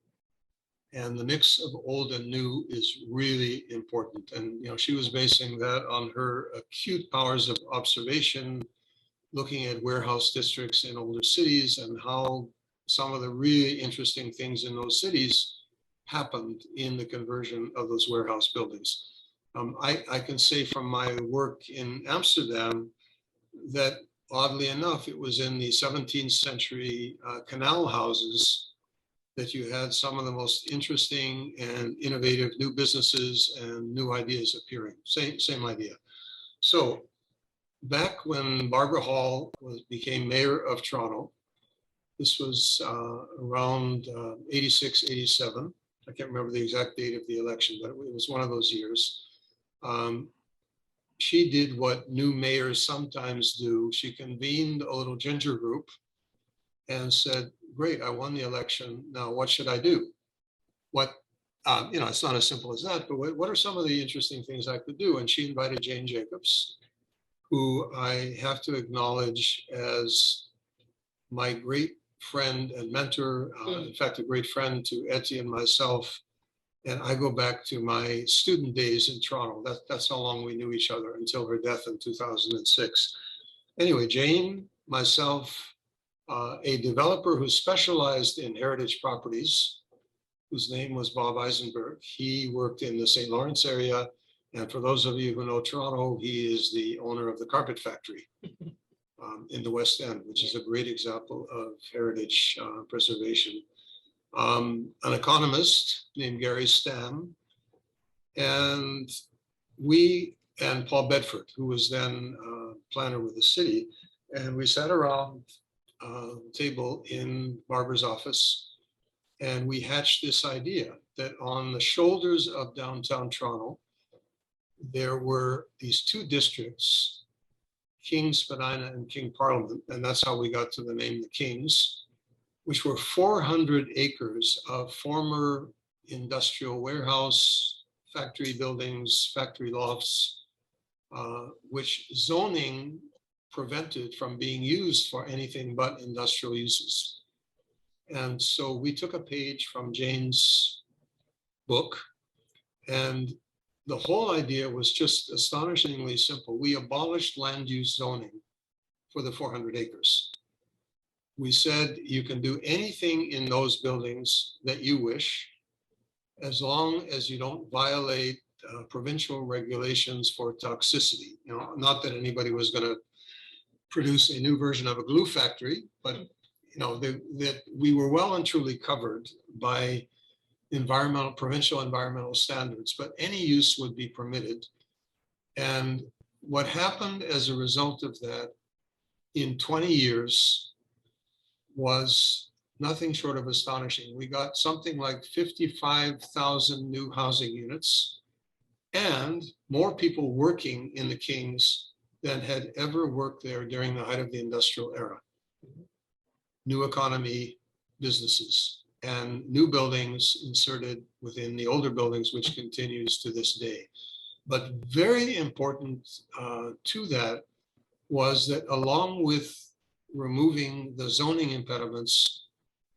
And the mix of old and new is really important. And, you know, she was basing that on her acute powers of observation, looking at warehouse districts in older cities and how some of the really interesting things in those cities happened in the conversion of those warehouse buildings. I can say from my work in Amsterdam that oddly enough, it was in the 17th century canal houses that you had some of the most interesting and innovative new businesses and new ideas appearing. Same idea. So back when Barbara Hall became mayor of Toronto, this was around 86, 87. I can't remember the exact date of the election, but it was one of those years. She did what new mayors sometimes do. She convened a little ginger group and said, great, I won the election. Now, what should I do? It's not as simple as that, but what are some of the interesting things I could do? And she invited Jane Jacobs, who I have to acknowledge as my great friend and mentor, in fact, a great friend to Etty and myself. And I go back to my student days in Toronto. That's how long we knew each other until her death in 2006. Anyway, Jane, myself, a developer who specialized in heritage properties, whose name was Bob Eisenberg. He worked in the St. Lawrence area. And for those of you who know Toronto, he is the owner of the Carpet Factory in the West End, which is a great example of heritage preservation. An economist named Gary Stam, and Paul Bedford, who was then planner with the city, and we sat around a table in Barbara's office, and we hatched this idea that on the shoulders of downtown Toronto, there were these two districts, Kings, Spadina, and King Parliament, and that's how we got to the name the Kings, which were 400 acres of former industrial warehouse, factory buildings, factory lofts, which zoning prevented from being used for anything but industrial uses. And so we took a page from Jane's book, and the whole idea was just astonishingly simple. We abolished land use zoning for the 400 acres. We said you can do anything in those buildings that you wish, as long as you don't violate provincial regulations for toxicity. Not that anybody was going to produce a new version of a glue factory, but that we were well and truly covered by provincial environmental standards, but any use would be permitted. And what happened as a result of that in 20 years was nothing short of astonishing. We got something like 55,000 new housing units and more people working in the Kings than had ever worked there during the height of the industrial era. New economy businesses and new buildings inserted within the older buildings, which continues to this day. But very important to that was that along with removing the zoning impediments,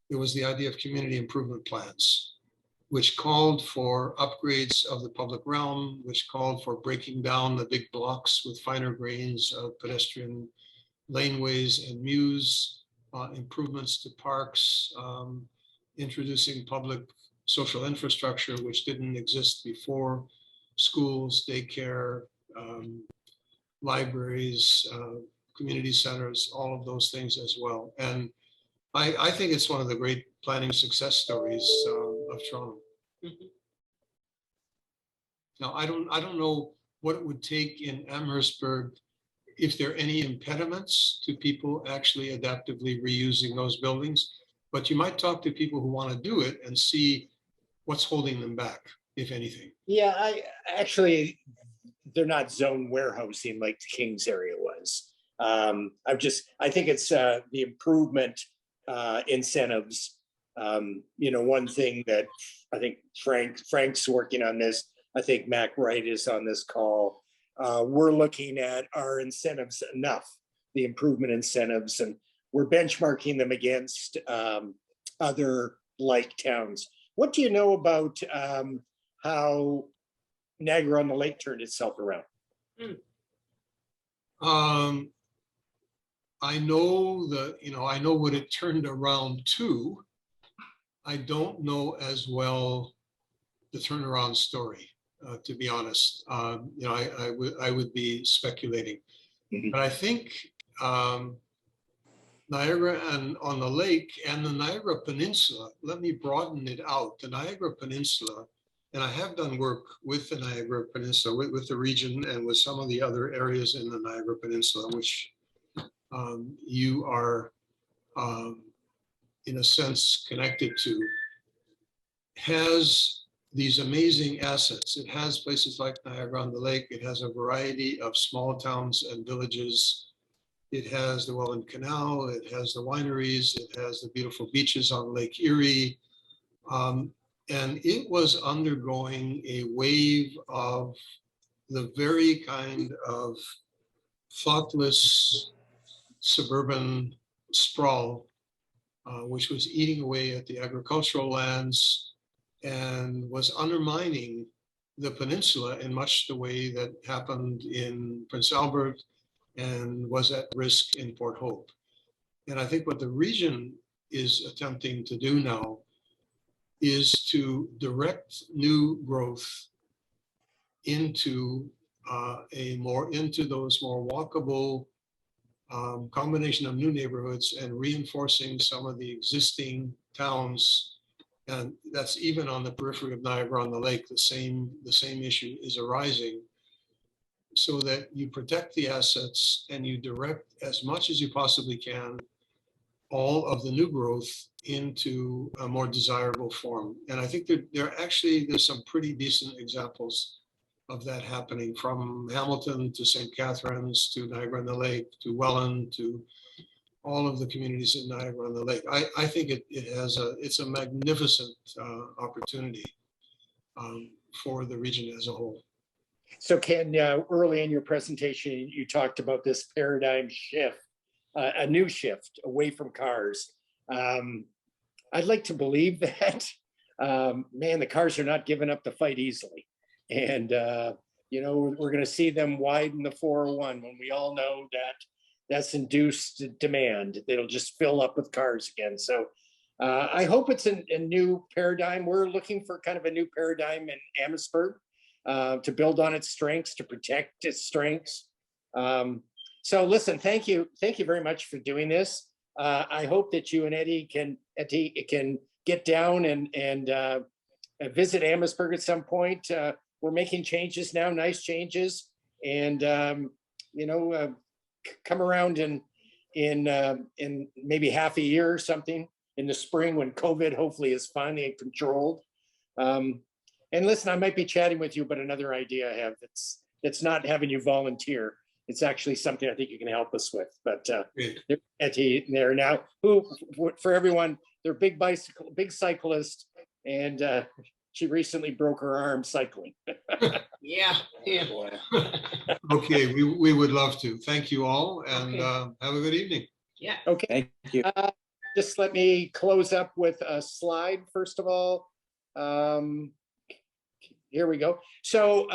there was the idea of community improvement plans, which called for upgrades of the public realm, which called for breaking down the big blocks with finer grains of pedestrian laneways and mews, improvements to parks, introducing public social infrastructure, which didn't exist before, schools, daycare, libraries, community centers, all of those things as well. And I think it's one of the great planning success stories of Toronto. Now, I don't know what it would take in Amherstburg, if there are any impediments to people actually adaptively reusing those buildings, but you might talk to people who want to do it and see what's holding them back, if anything. Yeah, they're not zone warehousing like the Kings area was. I think it's the improvement incentives. One thing that I think Frank's working on this. I think Mac Wright is on this call. We're looking at our incentives enough, the improvement incentives, and we're benchmarking them against other like towns. What do you know about how Niagara-on-the-Lake turned itself around? I know what it turned around to. I don't know as well the turnaround story, to be honest. I would be speculating, but I think Niagara and on the lake and the Niagara Peninsula. Let me broaden it out. The Niagara Peninsula And I have done work with the Niagara Peninsula, with the region and with some of the other areas in the Niagara Peninsula, which you are, in a sense, connected to, has these amazing assets. It has places like Niagara on the Lake. It has a variety of small towns and villages. It has the Welland Canal. It has the wineries. It has the beautiful beaches on Lake Erie. And it was undergoing a wave of the very kind of thoughtless suburban sprawl, which was eating away at the agricultural lands and was undermining the peninsula in much the way that happened in Prince Albert and was at risk in Port Hope. And I think what the region is attempting to do now is to direct new growth into into those more walkable combination of new neighborhoods and reinforcing some of the existing towns. And that's even on the periphery of Niagara on the Lake, the same issue is arising, so that you protect the assets and you direct as much as you possibly can all of the new growth into a more desirable form. And I think there's some pretty decent examples of that happening, from Hamilton to St. Catharines to Niagara on the Lake to Welland to all of the communities in Niagara on the Lake. I think it's a magnificent opportunity for the region as a whole. So Ken, early in your presentation, you talked about this paradigm shift, a new shift away from cars. I'd like to believe that, man, the cars are not giving up the fight easily. And, we're going to see them widen the 401 when we all know that that's induced demand. It'll just fill up with cars again. So I hope it's a new paradigm. We're looking for kind of a new paradigm in Amherstburg to build on its strengths, to protect its strengths. So listen, thank you very much for doing this. I hope that you and Eddie can get down and visit Amherstburg at some point. We're making changes now, nice changes, and come around in maybe half a year or something in the spring when COVID hopefully is finally controlled. And listen, I might be chatting with you about another idea I have that's not having you volunteer. It's actually something I think you can help us with. But Etty there now, who for everyone, they're big cyclist, and she recently broke her arm cycling. Yeah. Okay, we would love to. Thank you all, and have a good evening. Yeah. Okay. Thank you. Just let me close up with a slide first of all. Here we go. So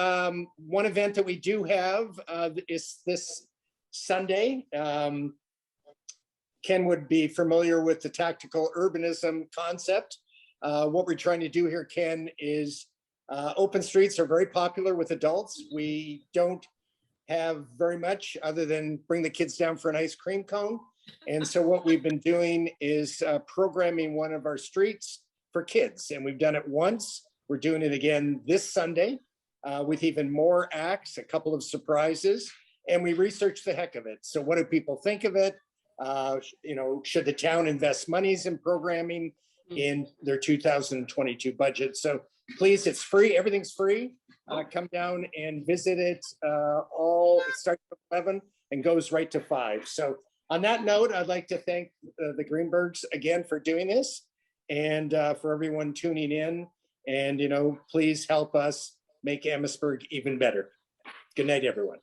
one event that we do have is this Sunday. Ken would be familiar with the tactical urbanism concept. What we're trying to do here, Ken, is open streets are very popular with adults. We don't have very much other than bring the kids down for an ice cream cone. And so what we've been doing is programming one of our streets for kids. And we've done it once. We're doing it again this Sunday with even more acts, a couple of surprises, and we researched the heck of it. So what do people think of it? Should the town invest monies in programming in their 2022 budget? So please, it's free. Everything's free. Come down and visit it. It starts at 11 and goes right to 5. So on that note, I'd like to thank the Greenbergs again for doing this, and for everyone tuning in. And, please help us make Amherstburg even better. Good night, everyone.